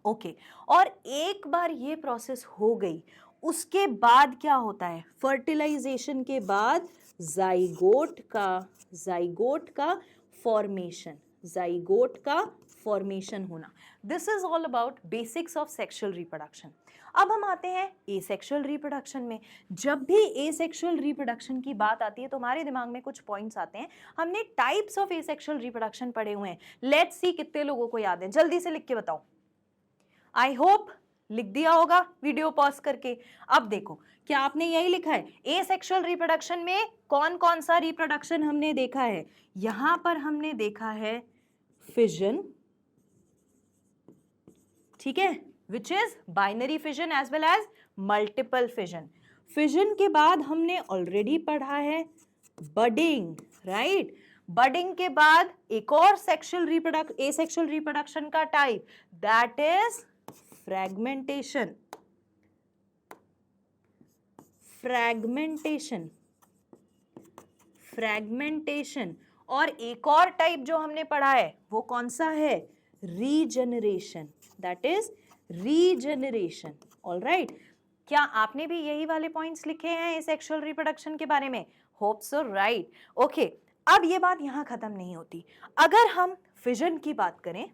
okay. और एक बार ये प्रोसेस हो गई, उसके बाद क्या होता है, फर्टिलाइजेशन के बाद जाइगोट का फॉर्मेशन, जाइगोट का फॉर्मेशन होना। This is all about basics of sexual reproduction. अब हम आते हैं एसेक्सुअल रिप्रोडक्शन में। जब भी एसेक्सुअल रिप्रोडक्शन की बात आती है तो हमारे दिमाग में कुछ पॉइंट्स आते हैं। हमने टाइप्स ऑफ एसेक्सुअल रिप्रोडक्शन पढ़े हुए हैं। लेट्स सी कितने लोगों को याद है, जल्दी से लिख के बताओ। आई होप लिख दिया होगा वीडियो पॉज करके। अब देखो, क्या आपने यही लिखा है, एसेक्सुअल रिप्रोडक्शन में कौन कौन सा रिप्रोडक्शन हमने देखा है? यहां पर हमने देखा है फिजन, ठीक है, which is binary fission as well as multiple fission. Fission के बाद हमने ऑलरेडी पढ़ा है बडिंग, राइट। बडिंग के बाद एक और सेक्सुअल एसेक्सुअल रिप्रोडक्शन का type, that is fragmentation, fragmentation, fragmentation. और एक और टाइप जो हमने पढ़ा है वो कौन सा है, regeneration, that is regeneration. Alright, क्या आपने भी यही वाले पॉइंट्स लिखे हैं एसेक्सुअल रिप्रोडक्शन के बारे में? Hope so, right. ओके, अब ये बात यहां खत्म नहीं होती। अगर हम फिजन की बात करें,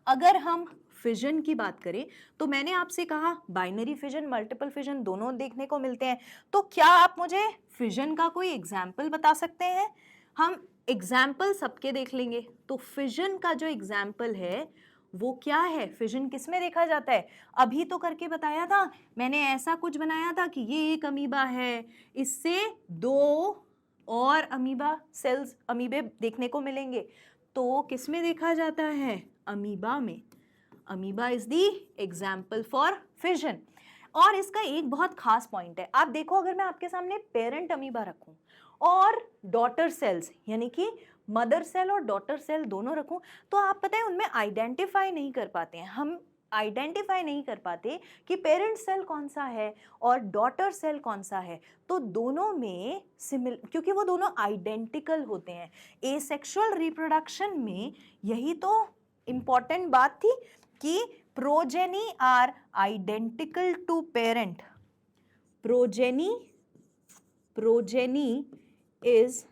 अगर हम फिजन की बात करें तो मैंने आपसे कहा बाइनरी फिजन, मल्टीपल फिजन दोनों देखने को मिलते हैं। तो क्या आप मुझे फिजन का कोई एग्जाम्पल बता सकते हैं? हम एग्जाम्पल सबके देख लेंगे। तो फिजन का जो एग्जाम्पल है वो क्या है, फिजन किस में देखा जाता है? अभी तो करके बताया था मैंने, ऐसा कुछ बनाया था कि ये एक अमीबा है, इससे दो और अमीबा सेल्स, अमीबे देखने को मिलेंगे। तो किस में देखा जाता है, अमीबा में। Amoeba is the example for fission. और इसका एक बहुत खास पॉइंट है, आप देखो, अगर मैं आपके सामने पेरेंट अमीबा रखूं और डॉटर सेल्स यानी कि मदर सेल और डॉटर सेल दोनों रखूं, तो आप पता है उनमें आइडेंटिफाई नहीं कर पाते हैं, हम आइडेंटिफाई नहीं कर पाते कि पेरेंट सेल कौन सा है और डॉटर सेल कौन सा है। तो दोनों में क्योंकि वो दोनों आइडेंटिकल होते हैं। एसेक्सुअल रिप्रोडक्शन में यही तो इंपॉर्टेंट बात थी कि progeny are identical to parent, progeny is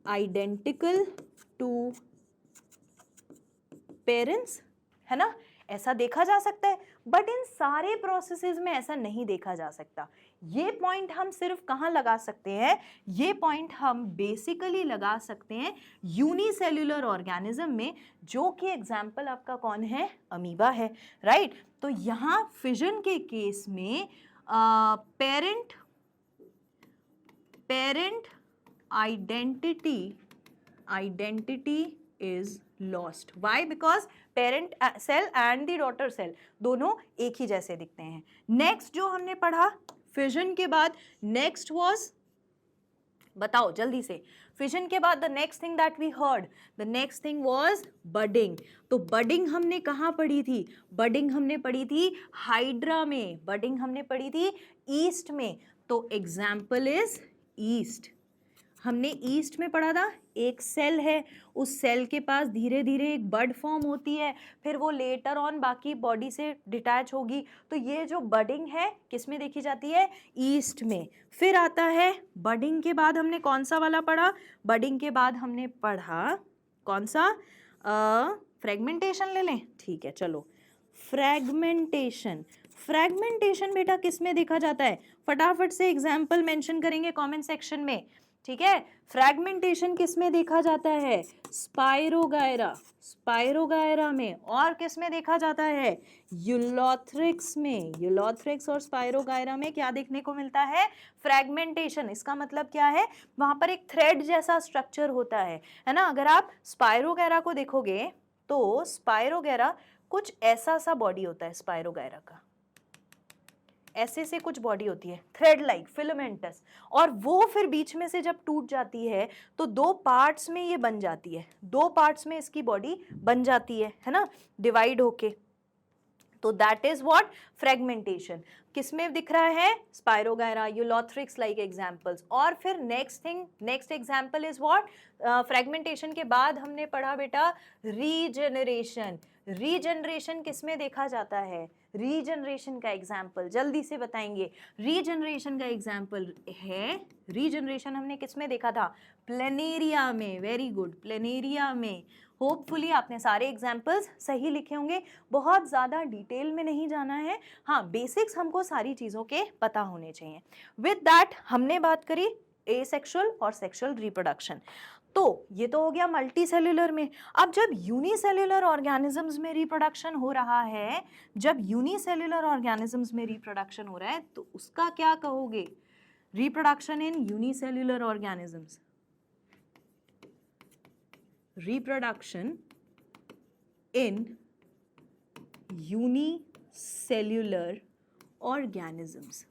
identical to parents, है ना, ऐसा देखा जा सकता है। बट इन सारे प्रोसेसेस में ऐसा नहीं देखा जा सकता। ये पॉइंट हम सिर्फ कहाँ लगा सकते हैं, ये पॉइंट हम बेसिकली लगा सकते हैं यूनिसेल्युलर ऑर्गेनिज्म में, जो कि एग्जाम्पल आपका कौन है, अमीबा है, राइट। तो यहाँ फिजन के केस में parent identity is lost. Why? Because parent cell and the daughter cell दोनों एक ही जैसे दिखते हैं। नेक्स्ट जो हमने पढ़ा फिजन के बाद, नेक्स्ट वाज, बताओ जल्दी से, फिजन के बाद the next thing that we heard, the next thing was budding. तो बडिंग हमने कहाँ पढ़ी थी, बडिंग हमने पढ़ी थी हाइड्रा में, बडिंग हमने पढ़ी थी ईस्ट में। तो एग्जाम्पल इज ईस्ट, हमने ईस्ट में पढ़ा था, एक सेल है, उस सेल के पास धीरे धीरे एक बड फॉर्म होती है, फिर वो लेटर ऑन बाकी बॉडी से डिटैच होगी। तो ये जो बडिंग है किस में देखी जाती है, ईस्ट में। फिर आता है बडिंग के बाद हमने कौन सा वाला पढ़ा, बडिंग के बाद हमने पढ़ा कौन सा, फ्रेगमेंटेशन ले लें, ठीक है चलो। फ्रेगमेंटेशन बेटा किस में देखा जाता है, फटाफट से एग्जाम्पल मेंशन करेंगे कमेंट सेक्शन में, ठीक है। फ्रैगमेंटेशन किस में देखा जाता है, स्पाइरोगायरा में। और किस में देखा जाता है, यूलोथ्रिक्स में। यूलोथ्रिक्स और स्पाइरोगायरा में क्या देखने को मिलता है, फ्रैगमेंटेशन। इसका मतलब क्या है, वहां पर एक थ्रेड जैसा स्ट्रक्चर होता है ना। अगर आप स्पाइरोगायरा को देखोगे तो स्पाइरोगायरा कुछ ऐसा सा बॉडी होता है स्पाइरोगायरा का, ऐसे से कुछ बॉडी होती है, थ्रेड लाइक, फिलामेंटस, और वो फिर बीच में से जब टूट जाती है तो दो पार्ट्स में ये बन जाती है, दो पार्ट्स में इसकी बॉडी बन जाती है ना, डिवाइड होके। तो दैट इज व्हाट, फ्रेगमेंटेशन। किसमें दिख रहा है, स्पायरोगायरा, यूलोथ्रिक्स लाइक एग्जांपल्स। और फिर next example is what, fragmentation के बाद हमने पढ़ा बेटा रीजनरेशन। रीजनरेशन किसमें देखा जाता है, रीजनरेशन का एग्जाम्पल जल्दी से बताएंगे। रीजनरेशन का एग्जाम्पल है, रीजनरेशन हमने किसमें देखा था, प्लेनेरिया में। वेरी गुड, प्लेनेरिया में। होपफुली आपने सारे एग्जाम्पल्स सही लिखे होंगे, बहुत ज़्यादा डिटेल में नहीं जाना है, हाँ बेसिक्स हमको सारी चीज़ों के पता होने चाहिए। विद दैट हमने बात करी एसेक्सुअल और सेक्सुअल रिप्रोडक्शन। तो ये तो हो गया मल्टी सेल्यूलर में। अब जब यूनिसेल्यूलर ऑर्गेनिजम्स में रिप्रोडक्शन हो रहा है, जब यूनिसेल्यूलर ऑर्गेनिजम्स में रिप्रोडक्शन हो रहा है तो उसका क्या कहोगे, reproduction in unicellular organisms, reproduction in unicellular organisms।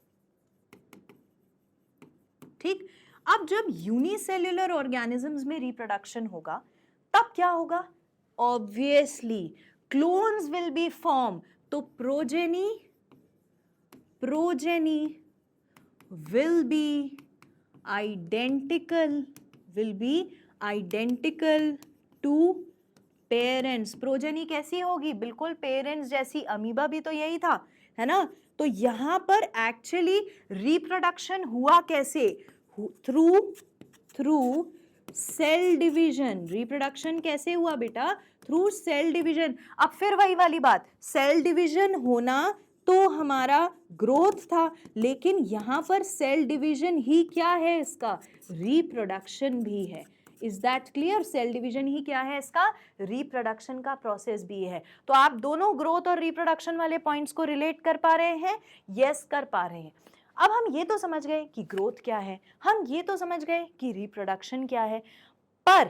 ठीक, अब जब यूनिसेल्यूलर ऑर्गेनिजम्स में रिप्रोडक्शन होगा तब क्या होगा, obviously clones will be form. तो progeny will be identical to parents. Progeny कैसी होगी, बिल्कुल पेरेंट्स जैसी। अमीबा भी तो यही था, है ना। तो यहां पर एक्चुअली रिप्रोडक्शन हुआ कैसे, थ्रू सेल डिवीजन। रिप्रोडक्शन कैसे हुआ बेटा, थ्रू सेल डिवीजन। अब फिर वही वाली बात, सेल डिवीजन होना तो हमारा ग्रोथ था, लेकिन यहां पर सेल डिवीजन ही क्या है, इसका रिप्रोडक्शन भी है। Is that clear, cell division ही क्या है, इसका रिप्रोडक्शन का प्रोसेस भी है। तो आप दोनों ग्रोथ और रिप्रोडक्शन वाले पॉइंट्स को रिलेट कर पा रहे हैं, यस कर पा रहे हैं। अब हम ये तो समझ गए कि ग्रोथ क्या है, हम ये तो समझ गए कि रिप्रोडक्शन क्या है, पर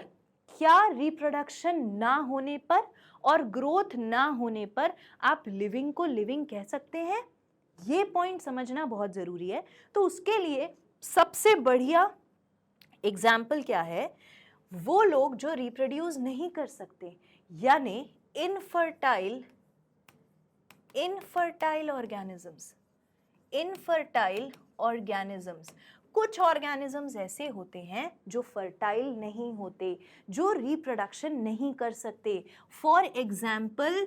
क्या रिप्रोडक्शन ना होने पर और ग्रोथ ना होने पर आप लिविंग को लिविंग कह सकते हैं, ये पॉइंट समझना बहुत जरूरी है। तो उसके लिए सबसे बढ़िया एग्जाम्पल क्या है, वो लोग जो रिप्रोड्यूस नहीं कर सकते, यानी इनफर्टाइल ऑर्गेनिजम्स। कुछ ऑर्गेनिजम्स ऐसे होते हैं जो फर्टाइल नहीं होते, जो रिप्रोडक्शन नहीं कर सकते। फॉर एग्जाम्पल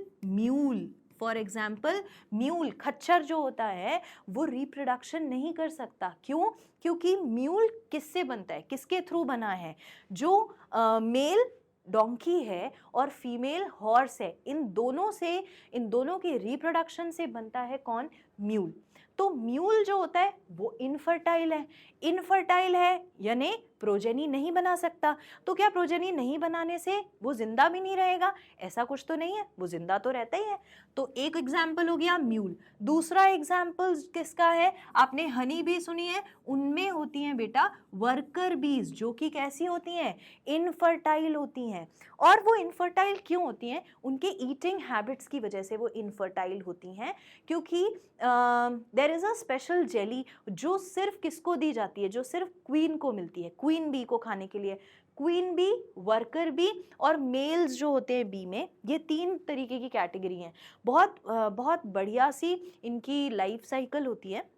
म्यूल, खच्चर जो होता है वो रिप्रोडक्शन नहीं कर सकता। क्यों, क्योंकि म्यूल किससे बनता है, किसके थ्रू बना है, जो मेल डोंकी है और फीमेल हॉर्स है, इन दोनों के रिप्रोडक्शन से बनता है कौन, म्यूल। तो म्यूल जो होता है वो इनफर्टाइल है, यानी प्रोजेनी नहीं बना सकता। तो क्या प्रोजेनी नहीं बनाने से वो जिंदा भी नहीं रहेगा, ऐसा कुछ तो नहीं है, वो जिंदा तो रहता ही है। तो एक एग्जाम्पल हो गया म्यूल। दूसरा एग्जाम्पल किसका है, आपने हनी बी सुनी है, उनमें होती हैं बेटा वर्कर बीज, जो कि कैसी होती हैं, इनफर्टाइल होती हैं। और वो इनफर्टाइल क्यों होती हैं, उनके ईटिंग हैबिट्स की वजह से वो इनफर्टाइल होती हैं, क्योंकि there is a special jelly जो सिर्फ किसको दी जाती है, जो सिर्फ क्वीन को मिलती है, क्वीन बी को खाने के लिए। क्वीन बी, वर्कर बी और मेल्स जो होते हैं बी में, ये 3 तरीके की कैटेगरी हैं। बहुत बढ़िया सी इनकी लाइफ साइकिल होती है।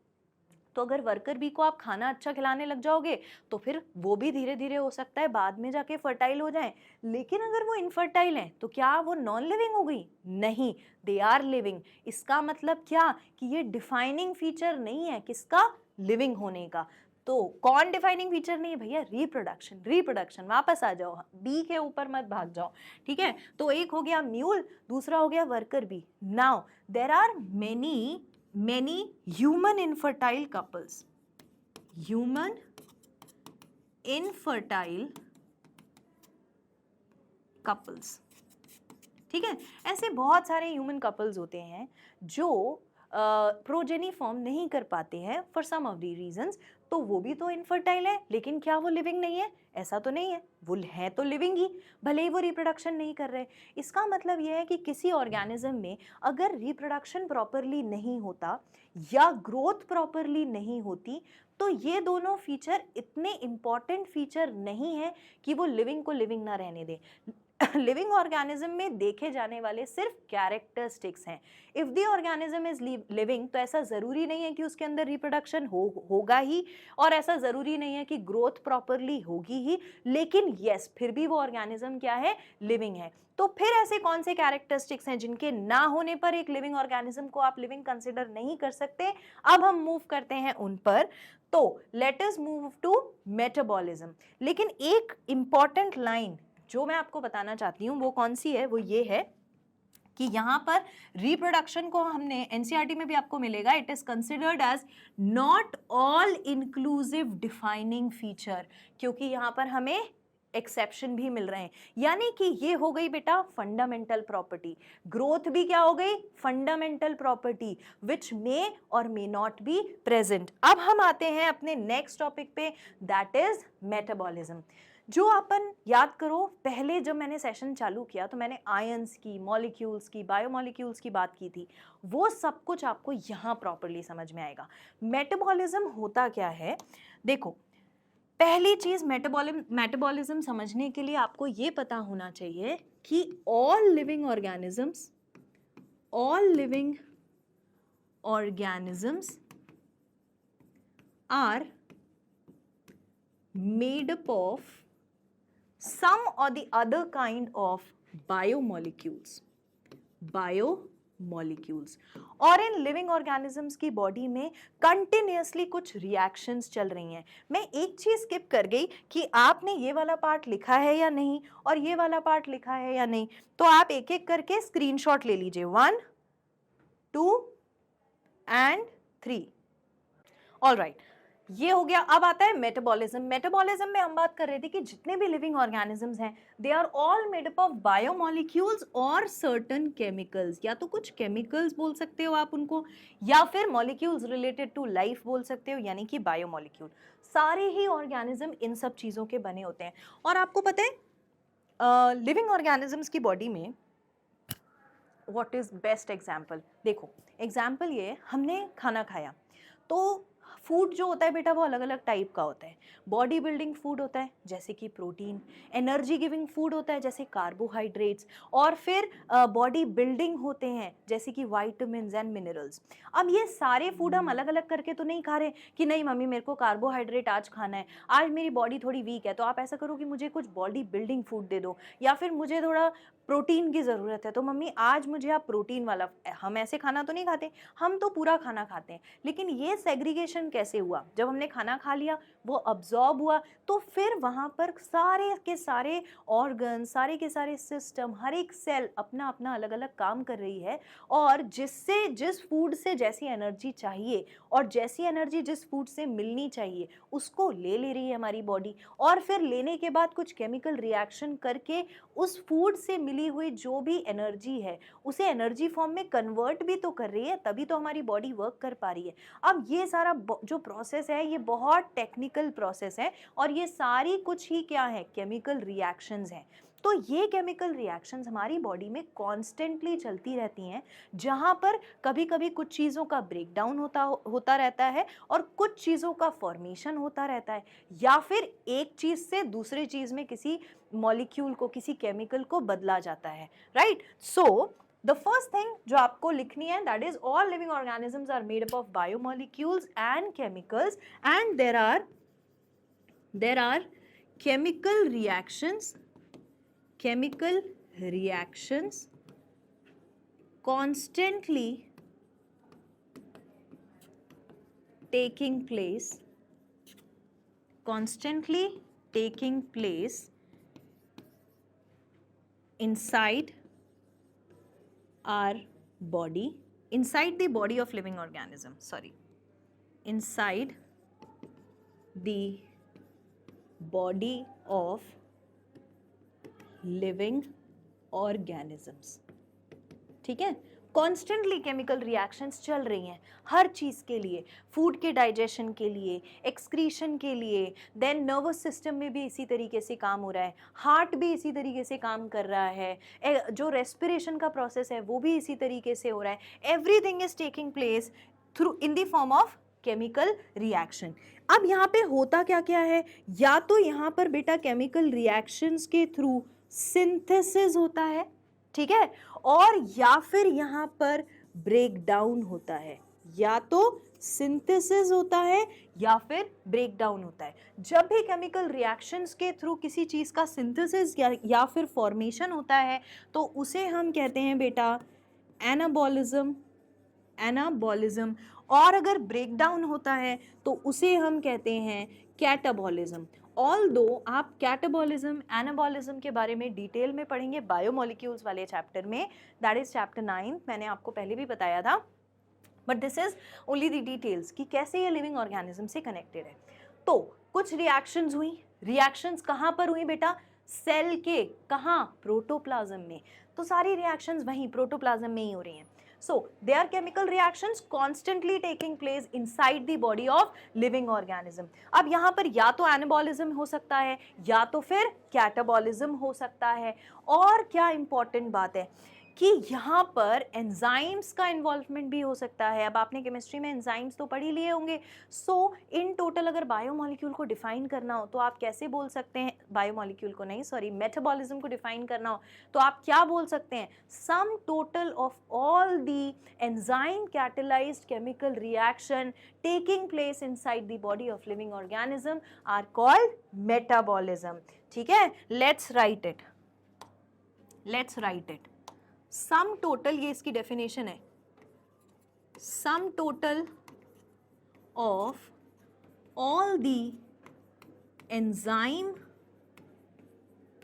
तो अगर वर्कर बी को आप खाना अच्छा खिलाने लग जाओगे तो फिर वो भी धीरे धीरे हो सकता है बाद में जाके फर्टाइल हो जाए। लेकिन अगर वो इनफर्टाइल हैं तो क्या वो नॉन लिविंग हो गई, नहीं, दे आर लिविंग। इसका मतलब क्या कि ये डिफाइनिंग फीचर नहीं है किसका, लिविंग होने का। तो कौन डिफाइनिंग फीचर नहीं है भैया, रिप्रोडक्शन। वापस आ जाओ, बी के ऊपर मत भाग जाओ, ठीक है। तो एक हो गया म्यूल, दूसरा हो गया worker bee. Now there are many human infertile couples, ठीक है। ऐसे बहुत सारे ह्यूमन कपल्स होते हैं जो प्रोजेनी फॉर्म नहीं कर पाते हैं for some of the reasons. तो वो भी तो इनफर्टाइल है, लेकिन क्या वो लिविंग नहीं है? ऐसा तो नहीं है, वो है तो लिविंग ही, भले ही वो रिप्रोडक्शन नहीं कर रहे। इसका मतलब यह है कि किसी ऑर्गेनिज्म में अगर रिप्रोडक्शन प्रॉपरली नहीं होता या ग्रोथ प्रॉपरली नहीं होती, तो ये दोनों फीचर इतने इंपॉर्टेंट फीचर नहीं है कि वो लिविंग को लिविंग ना रहने दे। लिविंग ऑर्गेनिज्म में देखे जाने वाले सिर्फ कैरेक्टरिस्टिक्स हैं। If the organism is living, तो ऐसा जरूरी नहीं है कि उसके अंदर रिप्रोडक्शन होगा ही, और ऐसा जरूरी नहीं है कि ग्रोथ प्रॉपरली होगी ही, लेकिन यस, फिर भी वो ऑर्गेनिज्म क्या है? लिविंग है। तो फिर ऐसे कौन से कैरेक्टरिस्टिक्स हैं जिनके ना होने पर एक लिविंग ऑर्गेनिज्म को आप लिविंग कंसिडर नहीं कर सकते? अब हम मूव करते हैं उन पर। तो let us move to metabolism. लेकिन एक इंपॉर्टेंट लाइन जो मैं आपको बताना चाहती हूँ वो कौन सी है? वो ये है कि यहाँ पर रिप्रोडक्शन को हमने एनसीईआरटी में भी आपको मिलेगा, it is considered as not all inclusive defining feature, क्योंकि यहाँ पर हमें एक्सेप्शन भी मिल रहे हैं। यानी कि ये हो गई बेटा फंडामेंटल प्रॉपर्टी, ग्रोथ भी क्या हो गई? फंडामेंटल प्रॉपर्टी विच मे और मे नॉट बी प्रेजेंट। अब हम आते हैं अपने नेक्स्ट टॉपिक पे, दैट इज मेटाबॉलिज्म। जो अपन याद करो, पहले जब मैंने सेशन चालू किया तो मैंने आयंस की, मॉलिक्यूल्स की, बायोमॉलिक्यूल्स की बात की थी। वो सब कुछ आपको यहाँ प्रॉपरली समझ में आएगा। मेटाबॉलिज्म होता क्या है? देखो, पहली चीज मेटाबॉलिज्म समझने के लिए आपको ये पता होना चाहिए कि all living organisms are made up of some or the other kind of biomolecules और इन लिविंग ऑर्गेनिजम्स की बॉडी में कंटिन्यूअसली कुछ रिएक्शंस चल रही हैं। मैं एक चीज स्किप कर गई कि आपने ये वाला पार्ट लिखा है या नहीं और ये वाला पार्ट लिखा है या नहीं, तो आप एक एक करके स्क्रीनशॉट ले लीजिए, 1, 2 and 3। ऑलराइट, ये हो गया। अब आता है मेटाबॉलिज्म। मेटाबॉलिज्म में हम बात कर रहे थे कि जितने भी लिविंग ऑर्गेनिजम्स हैं, they are all made up of biomolecules और सर्टेन केमिकल्स। या तो कुछ केमिकल्स बोल सकते हो आप उनको, या फिर मॉलिक्यूल्स रिलेटेड टू लाइफ बोल सकते हो, यानी कि बायोमॉलिक्यूल। सारे ही ऑर्गेनिज्म इन सब चीज़ों के बने होते हैं। और आपको पता है लिविंग ऑर्गेनिजम्स की बॉडी में व्हाट इज बेस्ट एग्जाम्पल? देखो, एग्जाम्पल ये, हमने खाना खाया तो फूड जो होता है बेटा वो अलग अलग टाइप का होता है। बॉडी बिल्डिंग फूड होता है जैसे कि प्रोटीन, एनर्जी गिविंग फूड होता है जैसे कार्बोहाइड्रेट्स, और फिर बॉडी बिल्डिंग होते हैं जैसे कि वाइटामिन्स एंड मिनरल्स। अब ये सारे फूड हम अलग अलग करके तो नहीं खा रहे कि नहीं मम्मी मेरे को कार्बोहाइड्रेट आज खाना है, आज मेरी बॉडी थोड़ी वीक है तो आप ऐसा करो कि मुझे कुछ बॉडी बिल्डिंग फूड दे दो, या फिर मुझे थोड़ा प्रोटीन की ज़रूरत है तो मम्मी आज मुझे आप प्रोटीन वाला। हम ऐसे खाना तो नहीं खाते, हम तो पूरा खाना खाते हैं। लेकिन ये सेग्रीगेशन कैसे हुआ? जब हमने खाना खा लिया, वो अब्जॉर्ब हुआ, तो फिर वहाँ पर सारे के सारे ऑर्गन, सारे के सारे सिस्टम, हर एक सेल अपना अपना अलग अलग काम कर रही है, और जिससे जिस फूड से जैसी एनर्जी चाहिए और जैसी एनर्जी जिस फूड से मिलनी चाहिए उसको ले रही है हमारी बॉडी, और फिर लेने के बाद कुछ केमिकल रिएक्शन करके उस फूड से मिली हुई जो भी एनर्जी है उसे एनर्जी फॉर्म में कन्वर्ट भी तो कर रही है, तभी तो हमारी बॉडी वर्क कर पा रही है। अब ये सारा जो प्रोसेस है ये बहुत टेक्निकल प्रोसेस है, और ये सारी कुछ ही क्या है? केमिकल रिएक्शंस हैं। तो ये केमिकल रिएक्शंस हमारी बॉडी में कॉन्स्टेंटली चलती रहती हैं, जहाँ पर कभी कभी कुछ चीज़ों का ब्रेकडाउन होता रहता है और कुछ चीज़ों का फॉर्मेशन होता रहता है, या फिर एक चीज़ से दूसरे चीज़ में किसी मॉलिक्यूल को, किसी केमिकल को बदला जाता है, right? So the first thing जो आपको लिखनी है, that is all living organisms are made up of biomolecules and chemicals, and there are chemical reactions constantly taking place inside our body, inside the body of living organism, inside the body of living organisms। ठीक है, कॉन्स्टेंटली केमिकल रिएक्शंस चल रही हैं हर चीज़ के लिए, फूड के डाइजेशन के लिए, एक्सक्रीशन के लिए, देन नर्वस सिस्टम में भी इसी तरीके से काम हो रहा है, हार्ट भी इसी तरीके से काम कर रहा है, जो रेस्पिरेशन का प्रोसेस है वो भी इसी तरीके से हो रहा है. Everything is taking place through in the form of chemical reaction. अब यहाँ पे होता क्या क्या है, या तो यहाँ पर बेटा केमिकल रिएक्शंस के थ्रू सिंथेसिस होता है, ठीक है, और या फिर यहाँ पर ब्रेक डाउन होता है, या तो सिंथेसिस होता है या फिर ब्रेक डाउन होता है. जब भी केमिकल रिएक्शंस के थ्रू किसी चीज़ का सिंथेसिस या फिर फॉर्मेशन होता है तो उसे हम कहते हैं बेटा एनाबॉलिज्म. एनाबॉलिज्म. और अगर ब्रेक डाउन होता है तो उसे हम कहते हैं कैटाबॉलिज्म. ऑल्दो आप कैटाबॉलिज्म एनाबॉलिज्म के बारे में डिटेल में पढ़ेंगे बायोमोलिक्यूल्स वाले चैप्टर में, दैट इज चैप्टर 9. मैंने आपको पहले भी बताया था, but this is only the details कि कैसे ये लिविंग ऑर्गेनिज्म से कनेक्टेड है. तो कुछ रिएक्शंस हुई. रिएक्शंस कहाँ पर हुई बेटा? सेल के कहाँ? प्रोटोप्लाज्म में. तो सारी रिएक्शंस वहीं प्रोटोप्लाज्म में ही हो रही हैं. So, they are chemical reactions constantly taking place inside the body of living organism. अब यहाँ पर या तो एनाबॉलिज्म हो सकता है या तो फिर कैटाबॉलिज्म हो सकता है. और क्या इंपॉर्टेंट बात है कि यहाँ पर एंजाइम्स का इन्वॉल्वमेंट भी हो सकता है. अब आपने केमिस्ट्री में एंजाइम्स तो पढ़ ही लिए होंगे. सो इन टोटल अगर बायोमॉलिक्यूल को डिफाइन करना हो तो आप कैसे बोल सकते हैं, बायोमॉलिक्यूल को नहीं सॉरी मेटाबॉलिज्म को डिफाइन करना हो तो आप क्या बोल सकते हैं? Sum total of all the enzyme catalysed chemical reaction taking place inside the body of living organism are called metabolism. ठीक है, let's write it. Sum total, ये इसकी डेफिनेशन है, sum total of all the enzyme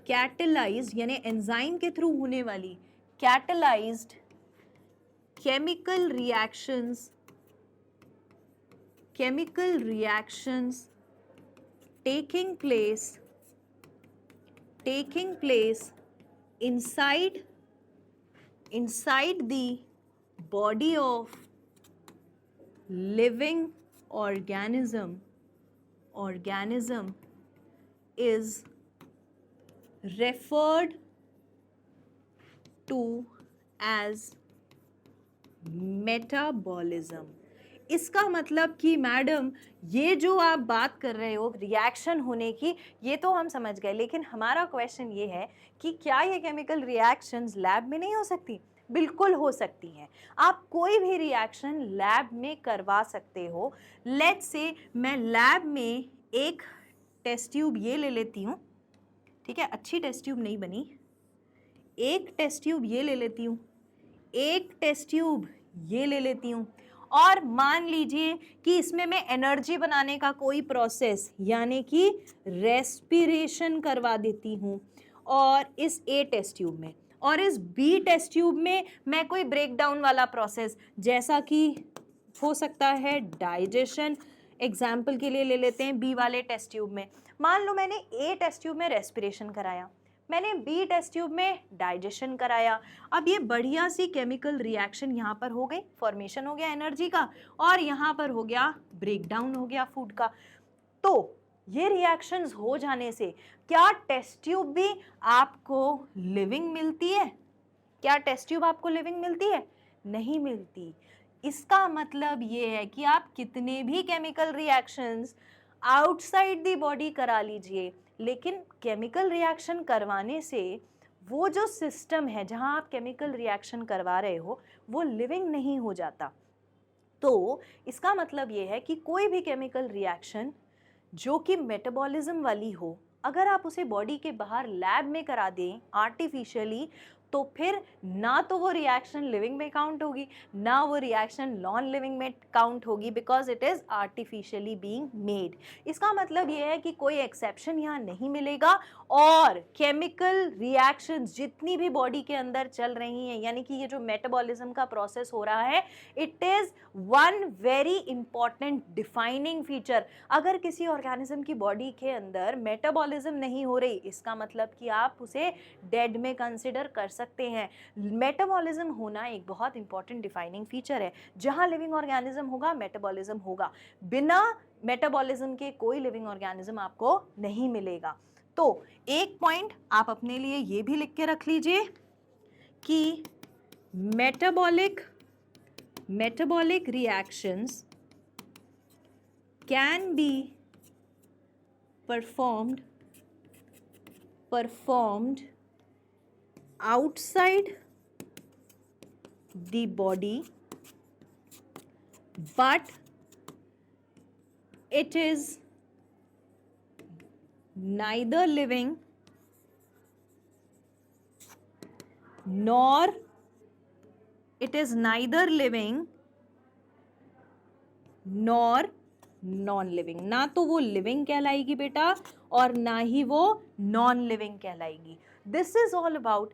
catalysed, यानी एंजाइम के थ्रू होने वाली catalysed chemical reactions taking place inside the body of living organism is referred to as metabolism. इसका मतलब कि मैडम ये जो आप बात कर रहे हो रिएक्शन होने की, ये तो हम समझ गए, लेकिन हमारा क्वेश्चन ये है कि क्या ये केमिकल रिएक्शंस लैब में नहीं हो सकती? बिल्कुल हो सकती हैं. आप कोई भी रिएक्शन लैब में करवा सकते हो. लेट्स से मैं लैब में एक टेस्ट ट्यूब ये ले लेती हूँ, ठीक है, अच्छी टेस्ट ट्यूब नहीं बनी, एक टेस्ट ट्यूब ये ले लेती हूँ, एक टेस्ट ट्यूब ये ले लेती हूँ, और मान लीजिए कि इसमें मैं एनर्जी बनाने का कोई प्रोसेस यानी कि रेस्पिरेशन करवा देती हूँ, और इस ए टेस्ट ट्यूब में, और इस बी टेस्ट ट्यूब में मैं कोई ब्रेक डाउन वाला प्रोसेस जैसा कि हो सकता है डाइजेशन, एग्जाम्पल के लिए ले लेते हैं बी वाले टेस्ट ट्यूब में. मान लो मैंने ए टेस्ट ट्यूब में रेस्पिरेशन कराया, मैंने बी टेस्ट ट्यूब में डाइजेशन कराया. अब ये बढ़िया सी केमिकल रिएक्शन यहाँ पर हो गई, फॉर्मेशन हो गया एनर्जी का, और यहाँ पर हो गया ब्रेक डाउन हो गया फूड का. तो ये रिएक्शंस हो जाने से क्या टेस्ट ट्यूब भी आपको लिविंग मिलती है? क्या टेस्ट ट्यूब आपको लिविंग मिलती है? नहीं मिलती. इसका मतलब ये है कि आप कितने भी chemical reactions outside the body करा लीजिए, लेकिन केमिकल रिएक्शन करवाने से वो जो सिस्टम है जहाँ आप केमिकल रिएक्शन करवा रहे हो वो लिविंग नहीं हो जाता. तो इसका मतलब ये है कि कोई भी केमिकल रिएक्शन जो कि मेटाबॉलिज्म वाली हो, अगर आप उसे बॉडी के बाहर लैब में करा दें आर्टिफिशियली, तो फिर ना तो वो रिएक्शन लिविंग में काउंट होगी, ना वो रिएक्शन नॉन लिविंग में काउंट होगी, because it is artificially being made. इसका मतलब ये है कि कोई एक्सेप्शन यहाँ नहीं मिलेगा, और केमिकल रिएक्शंस जितनी भी बॉडी के अंदर चल रही हैं, यानी कि ये जो मेटाबॉलिज्म का प्रोसेस हो रहा है, it is one very important defining feature. अगर किसी ऑर्गेनिज्म की बॉडी के अंदर मेटाबॉलिज्म नहीं हो रही, इसका मतलब कि आप उसे डेड में कंसिडर कर सकते सकते हैं। मेटाबॉलिज्म होना एक बहुत इंपॉर्टेंट डिफाइनिंग फीचर है। जहां लिविंग ऑर्गेनिज्म होगा मेटाबॉलिज्म होगा, बिना मेटाबॉलिज्म के कोई लिविंग ऑर्गेनिज्म आपको नहीं मिलेगा। तो एक पॉइंट आप अपने लिए ये भी लिख के रख लीजिए कि metabolic reactions can be performed outside the body, but it is neither living nor non living. ना तो वो लिविंग कहलाएगी बेटा और ना ही वो नॉन लिविंग कहलाएगी। This is all about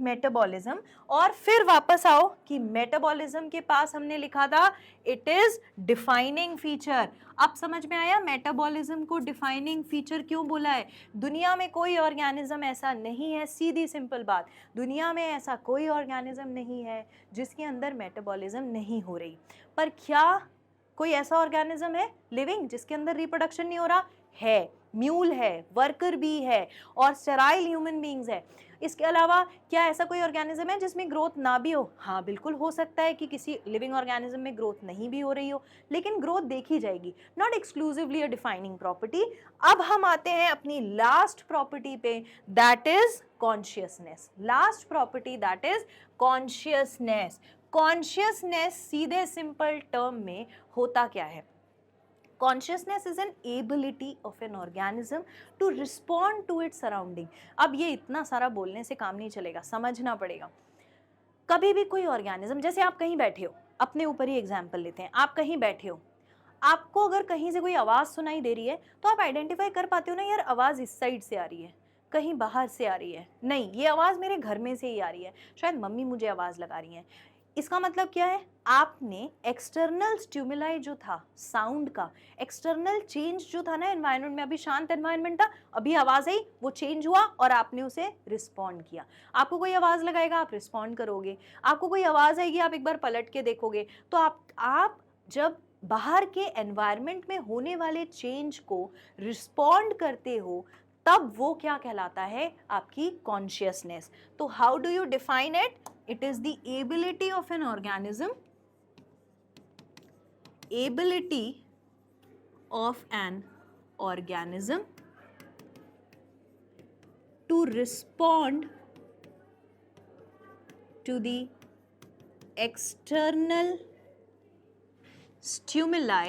metabolism. और फिर वापस आओ कि मेटाबॉलिज्म के पास हमने लिखा था इट इज डिफाइनिंग फीचर। अब समझ में आया मेटाबॉलिज्म को डिफाइनिंग फीचर क्यों बोला है। दुनिया में कोई ऑर्गेनिज्म ऐसा नहीं है, सीधी सिंपल बात, दुनिया में ऐसा कोई ऑर्गेनिज्म नहीं है जिसके अंदर मेटाबॉलिज्म नहीं हो रही। पर क्या कोई ऐसा ऑर्गेनिज्म है लिविंग जिसके अंदर रिप्रोडक्शन नहीं हो रहा? है, म्यूल है, वर्कर बी है और स्टेराइल ह्यूमन बीइंग्स है। इसके अलावा क्या ऐसा कोई ऑर्गेनिज्म है जिसमें ग्रोथ ना भी हो? हाँ बिल्कुल हो सकता है कि किसी लिविंग ऑर्गेनिज्म में ग्रोथ नहीं भी हो रही हो, लेकिन ग्रोथ देखी जाएगी, not exclusively a defining property. अब हम आते हैं अपनी लास्ट प्रॉपर्टी पे, that is consciousness. Last property that is consciousness. Consciousness सीधे सिंपल टर्म में होता क्या है? Consciousness is an ability of an organism to respond to its surrounding। अब ये इतना सारा बोलने से काम नहीं चलेगा, समझना पड़ेगा। कभी भी कोई ऑर्गेनिज्म, जैसे आप कहीं बैठे हो, अपने ऊपर ही एग्जाम्पल लेते हैं, आप कहीं बैठे हो, आपको अगर कहीं से कोई आवाज़ सुनाई दे रही है तो आप आइडेंटिफाई कर पाते हो ना, यार आवाज़ इस साइड से आ रही है, कहीं बाहर से आ रही है, नहीं ये आवाज़ मेरे घर में से ही आ रही है, शायद मम्मी मुझे आवाज़ लगा रही है। इसका मतलब क्या है? आपने एक्सटर्नल स्टिमुलाई जो था साउंड का, एक्सटर्नल चेंज जो था ना एनवायरनमेंट में, अभी शांत एनवायरनमेंट था, अभी आवाज़ आई, वो चेंज हुआ और आपने उसे रिस्पॉन्ड किया। आपको कोई आवाज़ लगाएगा, आप रिस्पॉन्ड करोगे। आपको कोई आवाज़ आएगी, आप एक बार पलट के देखोगे। तो आप जब बाहर के एनवायरनमेंट में होने वाले चेंज को रिस्पॉन्ड करते हो, तब वो क्या कहलाता है? आपकी कॉन्शियसनेस। तो how do you define it? It is the ability of an organism to respond to the external stimuli।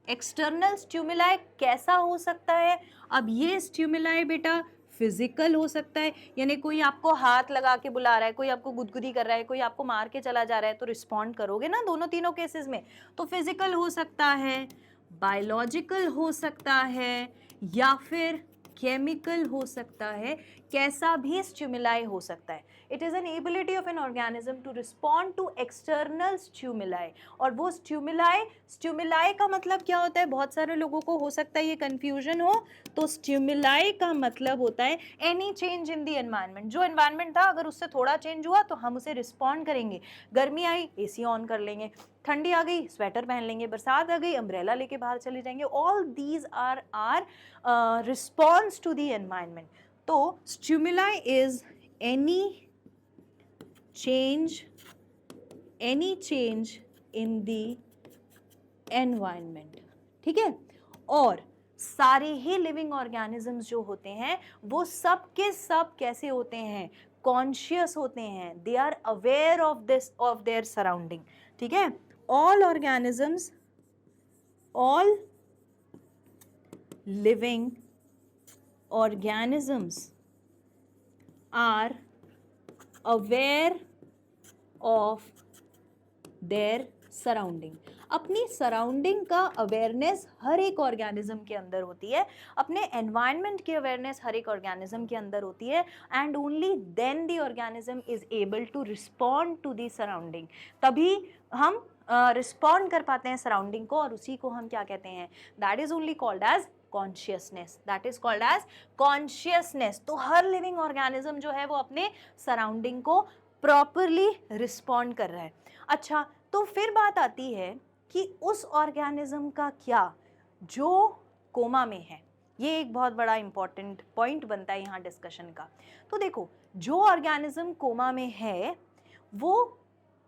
External stimuli कैसा हो सकता है? अब ये स्टिमुलाई बेटा फिजिकल हो सकता है, यानी कोई आपको हाथ लगा के बुला रहा है, कोई आपको गुदगुदी कर रहा है, कोई आपको मार के चला जा रहा है, तो रिस्पॉन्ड करोगे ना दोनों तीनों केसेस में। तो फिजिकल हो सकता है, बायोलॉजिकल हो सकता है, या फिर केमिकल हो सकता है, कैसा भी स्टिमुलाई हो सकता है। It is an ability of an organism to respond to external stimuli. और वो स्टिमुलाई का मतलब क्या होता है? बहुत सारे लोगों को हो सकता है ये कंफ्यूजन हो। तो स्टिमुलाई का मतलब होता है any change in the environment. जो एनवायरनमेंट था अगर उससे थोड़ा चेंज हुआ तो हम उसे रिस्पॉन्ड करेंगे। गर्मी आई, एसी ऑन कर लेंगे, ठंडी आ गई, स्वेटर पहन लेंगे, बरसात आ गई, अम्ब्रेला लेके बाहर चले जाएंगे। All these are response to the environment. तो stimuli is any change in the environment। ठीक है। और सारे ही लिविंग ऑर्गेनिजम्स जो होते हैं वो सब के सब कैसे होते हैं? कॉन्शियस होते हैं। They are aware of their surrounding. ठीक है। All living organisms are aware of their surrounding. अपनी सराउंडिंग का अवेयरनेस हर एक ऑर्गेनिज्म के अंदर होती है, अपने एनवायरनमेंट की अवेयरनेस हर एक ऑर्गेनिज्म के अंदर होती है। And only then the organism is able to respond to the surrounding. तभी हम रिस्पॉन्ड कर पाते हैं सराउंडिंग को, और उसी को हम क्या कहते हैं? That is only called as consciousness, that is called as consciousness. तो हर लिविंग ऑर्गेनिज्म जो है वो अपने सराउंडिंग को प्रॉपरली रिस्पॉन्ड कर रहा है। अच्छा, तो फिर बात आती है कि उस ऑर्गेनिज्म का क्या जो कोमा में है। ये एक बहुत बड़ा इंपॉर्टेंट पॉइंट बनता है यहाँ डिस्कशन का। तो देखो, जो ऑर्गेनिज्म कोमा में है वो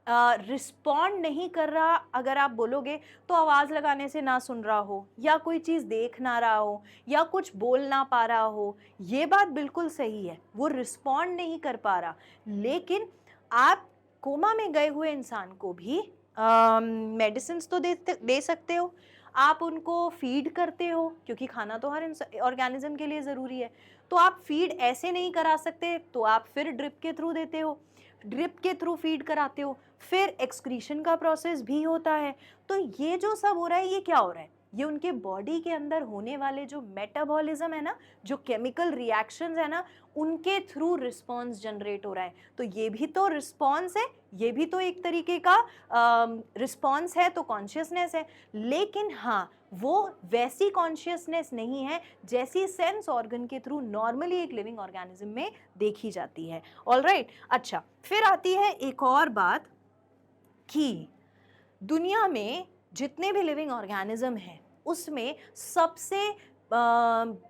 रिस्पॉन्ड नहीं कर रहा, अगर आप बोलोगे तो आवाज़ लगाने से ना सुन रहा हो, या कोई चीज़ देख ना रहा हो, या कुछ बोल ना पा रहा हो, ये बात बिल्कुल सही है, वो रिस्पॉन्ड नहीं कर पा रहा। लेकिन आप कोमा में गए हुए इंसान को भी मेडिसिन तो दे सकते हो, आप उनको फीड करते हो, क्योंकि खाना तो हर ऑर्गेनिज्म के लिए ज़रूरी है। तो आप फीड ऐसे नहीं करा सकते, तो आप फिर ड्रिप के थ्रू देते हो, ड्रिप के थ्रू फीड कराते हो, फिर एक्सक्रीशन का प्रोसेस भी होता है। तो ये जो सब हो रहा है, ये क्या हो रहा है? ये उनके बॉडी के अंदर होने वाले जो मेटाबॉलिज्म है ना, जो केमिकल रिएक्शंस है ना, उनके थ्रू रिस्पॉन्स जनरेट हो रहा है। तो ये भी तो रिस्पॉन्स है, ये भी तो एक तरीके का रिस्पॉन्स है, तो कॉन्शियसनेस है। लेकिन हाँ, वो वैसी कॉन्शियसनेस नहीं है जैसी सेंस ऑर्गन के थ्रू नॉर्मली एक लिविंग ऑर्गेनिज्म में देखी जाती है। ऑलराइट, अच्छा, फिर आती है एक और बात कि दुनिया में जितने भी लिविंग ऑर्गेनिज्म हैं उसमें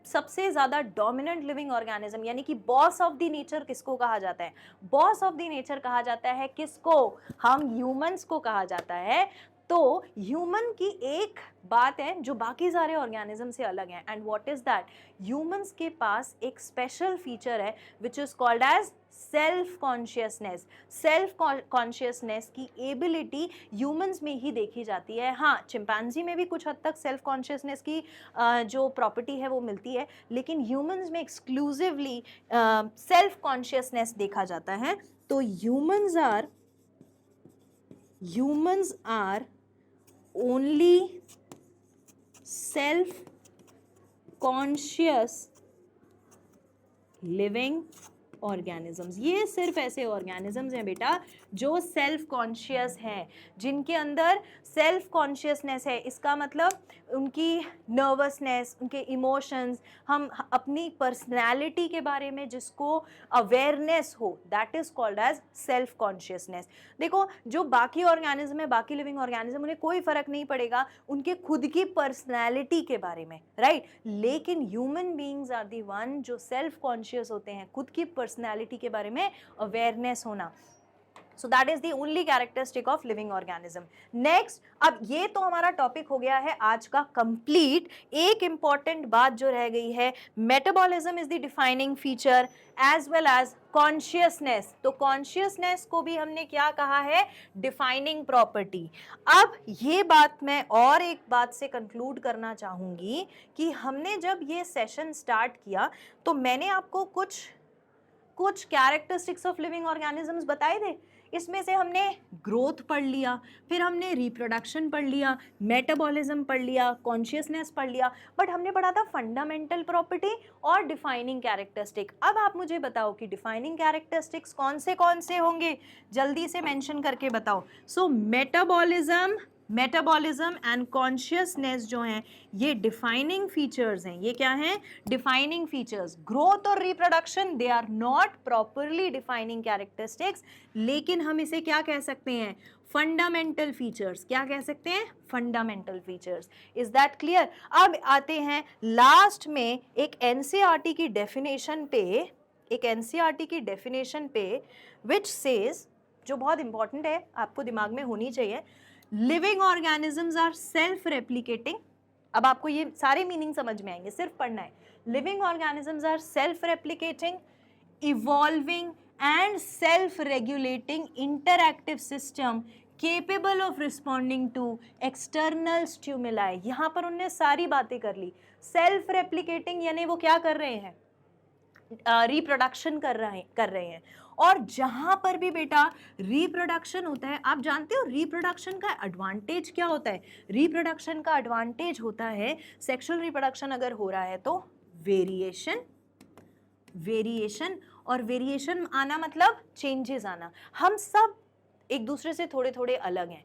सबसे ज़्यादा डोमिनेंट लिविंग ऑर्गेनिज्म, यानी कि बॉस ऑफ द नेचर किसको कहा जाता है? बॉस ऑफ द नेचर कहा जाता है किसको? हम ह्यूमंस को कहा जाता है। तो ह्यूमन की एक बात है जो बाकी सारे ऑर्गेनिज्म से अलग है, and what is that? Humans के पास एक स्पेशल फीचर है which is called as self consciousness. Self consciousness की एबिलिटी ह्यूमंस में ही देखी जाती है। हाँ, चिंपैंजी में भी कुछ हद तक सेल्फ कॉन्शियसनेस की जो प्रॉपर्टी है वो मिलती है, लेकिन ह्यूमंस में एक्सक्लूसिवली सेल्फ कॉन्शियसनेस देखा जाता है। तो humans are only self-conscious living organisms. ये सिर्फ ऐसे ऑर्गेनिजम्स हैं बेटा जो सेल्फ कॉन्शियस हैं, जिनके अंदर सेल्फ कॉन्शियसनेस है। इसका मतलब उनकी नर्वसनेस, उनके इमोशंस, हम अपनी पर्सनैलिटी के बारे में जिसको अवेयरनेस हो, that is called as self consciousness. देखो, जो बाकी ऑर्गेनिज्म है, बाकी लिविंग ऑर्गेनिज्म, उन्हें कोई फर्क नहीं पड़ेगा उनके खुद की पर्सनैलिटी के बारे में, राइट? लेकिन human beings are the one जो सेल्फ कॉन्शियस होते हैं, खुद की पर्सनैलिटी के बारे में अवेयरनेस होना। So that is the only characteristic of living organism. Next, अब ये तो हमारा टॉपिक हो गया है आज का कंप्लीट। एक इंपॉर्टेंट बात जो रह गई है, metabolism is the defining feature as well as consciousness. तो कॉन्शियसनेस को भी हमने क्या कहा है? Defining property. अब ये बात मैं और एक बात से कंक्लूड करना चाहूंगी कि हमने जब ये सेशन स्टार्ट किया तो मैंने आपको कुछ कैरेक्टरिस्टिक्स ऑफ लिविंग ऑर्गेनिजम्स बताए थे। इसमें से हमने ग्रोथ पढ़ लिया, फिर हमने रिप्रोडक्शन पढ़ लिया, मेटाबॉलिज्म पढ़ लिया, कॉन्शियसनेस पढ़ लिया, बट हमने पढ़ा था फंडामेंटल प्रॉपर्टी और डिफाइनिंग कैरेक्टरिस्टिक। अब आप मुझे बताओ कि डिफाइनिंग कैरेक्टरिस्टिक्स कौन से होंगे, जल्दी से मेंशन करके बताओ। सो मेटाबॉलिज्म एंड कॉन्शियसनेस जो हैं ये डिफाइनिंग फीचर्स हैं। ये क्या हैं? Defining features. ग्रोथ और reproduction they are not properly defining characteristics, लेकिन हम इसे क्या कह सकते हैं? Fundamental features. क्या कह सकते हैं? Fundamental features. Is that clear? अब आते हैं लास्ट में एक एनसीईआरटी की डेफिनेशन पे विच सेज, जो बहुत इंपॉर्टेंट है, आपको दिमाग में होनी चाहिए। Living organisms are self replicating. अब आपको ये सारे मीनिंग समझ में आएंगे, सिर्फ पढ़ना है। Living organisms are self replicating, evolving and self regulating interactive system capable of responding to external stimuli. यहाँ पर उन्होंने सारी बातें कर ली। सेल्फ रेप्लिकेटिंग यानी वो क्या कर रहे हैं? रिप्रोडक्शन कर रहे हैं। और जहां पर भी बेटा रिप्रोडक्शन होता है, आप जानते हो रिप्रोडक्शन का एडवांटेज क्या होता है? रिप्रोडक्शन का एडवांटेज होता है, सेक्सुअल रिप्रोडक्शन अगर हो रहा है तो वेरिएशन, और वेरिएशन आना मतलब चेंजेस आना। हम सब एक दूसरे से थोड़े थोड़े अलग हैं।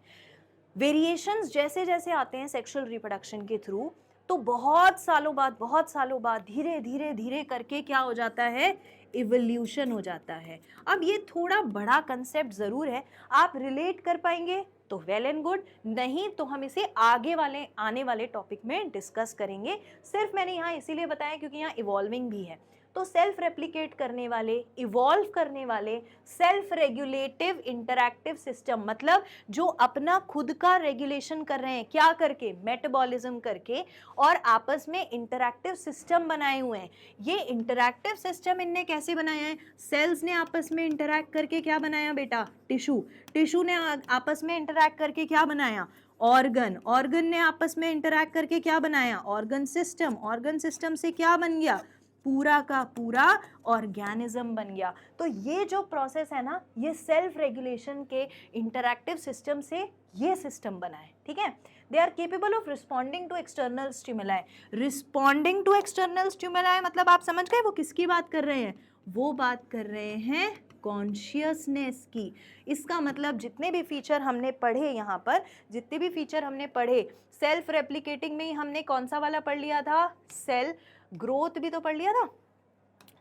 वेरिएशंस जैसे जैसे आते हैं सेक्सुअल रिप्रोडक्शन के थ्रू, तो बहुत सालों बाद धीरे धीरे धीरे करके क्या हो जाता है, इवोल्यूशन हो जाता है। अब ये थोड़ा बड़ा कंसेप्ट ज़रूर है, आप रिलेट कर पाएंगे तो वेल एंड गुड, नहीं तो हम इसे आने वाले टॉपिक में डिस्कस करेंगे। सिर्फ मैंने यहाँ इसीलिए बताया क्योंकि यहाँ इवॉल्विंग भी है। तो सेल्फ रेप्लिकेट करने वाले, इवॉल्व करने वाले, सेल्फ रेगुलेटिव इंटरैक्टिव सिस्टम, मतलब जो अपना खुद का रेगुलेशन कर रहे हैं, क्या करके, मेटाबॉलिज्म करके, और आपस में इंटरैक्टिव सिस्टम बनाए हुए हैं। ये इंटरैक्टिव सिस्टम इनने कैसे बनाया है, सेल्स ने आपस में इंटरैक्ट करके क्या बनाया बेटा, टिश्यू, टिश्यू ने आपस में इंटरैक्ट करके क्या बनाया, ऑर्गन, ऑर्गन ने आपस में इंटरैक्ट करके क्या बनाया, ऑर्गन सिस्टम, ऑर्गन सिस्टम से क्या बन गया, पूरा का पूरा ऑर्गेनिज्म बन गया। तो ये जो प्रोसेस है ना, ये सेल्फ रेगुलेशन के इंटरैक्टिव सिस्टम से ये सिस्टम बना है, ठीक है। They are capable of responding to external stimuli. Responding to external stimuli मतलब आप समझ गए वो किसकी बात कर रहे हैं, वो बात कर रहे हैं कॉन्शियसनेस की। इसका मतलब जितने भी फीचर हमने पढ़े यहाँ पर, जितने भी फीचर हमने पढ़े, सेल्फ रेप्लिकेटिंग में ही हमने कौन सा वाला पढ़ लिया था, सेल ग्रोथ भी तो पढ़ लिया था,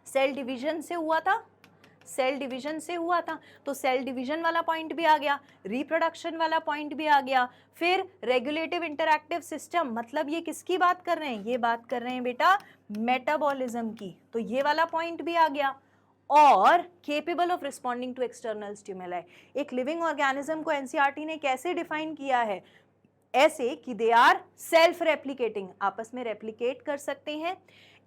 सेल डिवीजन से हुआ था, सेल डिवीजन से हुआ था, तो सेल डिवीजन वाला पॉइंट भी आ गया, रिप्रोडक्शन वाला पॉइंट भी आ गया, फिर रेगुलेटिव इंटरैक्टिव सिस्टम, मतलब ये किसकी बात कर रहे हैं, ये बात कर रहे हैं बेटा मेटाबॉलिज्म की, तो ये वाला पॉइंट भी आ गया। और capable of responding to external stimuli. एक लिविंग ऑर्गेनिज्म को एनसीईआरटी ने कैसे डिफाइन किया है, ऐसे कि दे आर सेल्फ रेप्लिकेटिंग, आपस में रेप्लिकेट कर सकते हैं,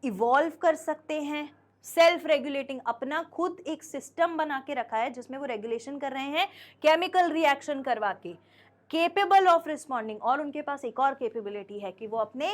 इवॉल्व कर सकते हैं, सेल्फ रेगुलेटिंग, अपना खुद एक सिस्टम बना के रखा है जिसमें वो रेगुलेशन कर रहे हैं केमिकल रिएक्शन करवा के, केपेबल ऑफ रिस्पॉन्डिंग, और उनके पास एक और कैपेबिलिटी है कि वो अपने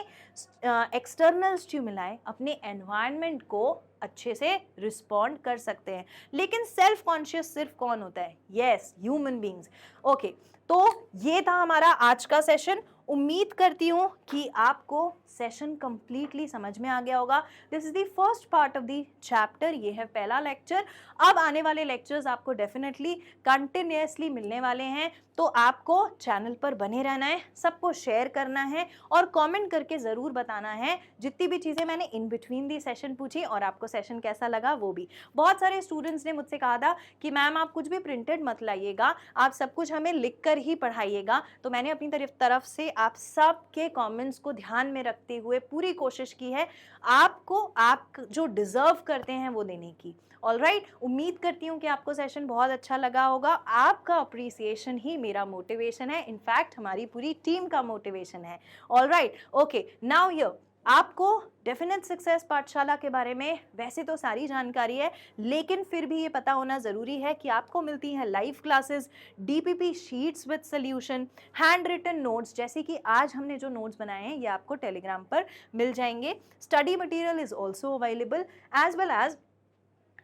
एक्सटर्नल स्टिमुलाई, अपने एनवायरनमेंट को अच्छे से रिस्पॉन्ड कर सकते हैं। लेकिन सेल्फ कॉन्शियस सिर्फ कौन होता है, यस, ह्यूमन बींग्स। ओके, तो ये था हमारा आज का सेशन। उम्मीद करती हूँ कि आपको सेशन कंप्लीटली समझ में आ गया होगा। This is the first part of the chapter, ये है पहला लेक्चर। अब आने वाले लेक्चर्स आपको डेफिनेटली कंटिन्यूअसली मिलने वाले हैं, तो आपको चैनल पर बने रहना है, सबको शेयर करना है और कमेंट करके ज़रूर बताना है जितनी भी चीज़ें मैंने इन बिटवीन दी सेशन पूछी और आपको सेशन कैसा लगा वो भी। बहुत सारे स्टूडेंट्स ने मुझसे कहा था कि मैम आप कुछ भी प्रिंटेड मत लाइएगा, आप सब कुछ हमें लिख कर ही पढ़ाइएगा। तो मैंने अपनी तरफ से आप सबके कमेंट्स को ध्यान में रखते हुए पूरी कोशिश की है आपको आप जो डिजर्व करते हैं वो देने की। ऑलराइट, उम्मीद करती हूँ कि आपको सेशन बहुत अच्छा लगा होगा। आपका अप्रिसिएशन ही मेरा मोटिवेशन है, इनफैक्ट हमारी पूरी टीम का मोटिवेशन है। ऑलराइट, ओके, नाउ हियर आपको डेफिनेट सक्सेस पाठशाला के बारे में वैसे तो सारी जानकारी है, लेकिन फिर भी ये पता होना ज़रूरी है कि आपको मिलती हैं live classes, DPP sheets with solution, hand written notes, जैसे कि आज हमने जो नोट्स बनाए हैं ये आपको टेलीग्राम पर मिल जाएंगे। Study material is also available as well as.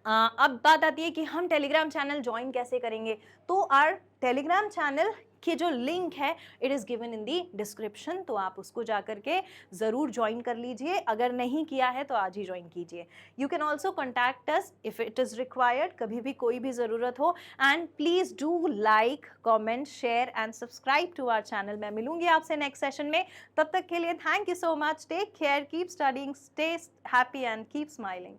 अब बात आती है कि हम टेलीग्राम चैनल ज्वाइन कैसे करेंगे। तो आर टेलीग्राम चैनल की जो लिंक है it is given in the description, तो आप उसको जा करके ज़रूर ज्वाइन कर लीजिए। अगर नहीं किया है तो आज ही ज्वाइन कीजिए। You can also contact us if it is required, कभी भी कोई भी ज़रूरत हो। And please do like, comment, share and subscribe to our channel. मैं मिलूंगी आपसे नेक्स्ट सेशन में, तब तक के लिए thank you so much, take care, keep studying, stay happy and keep smiling.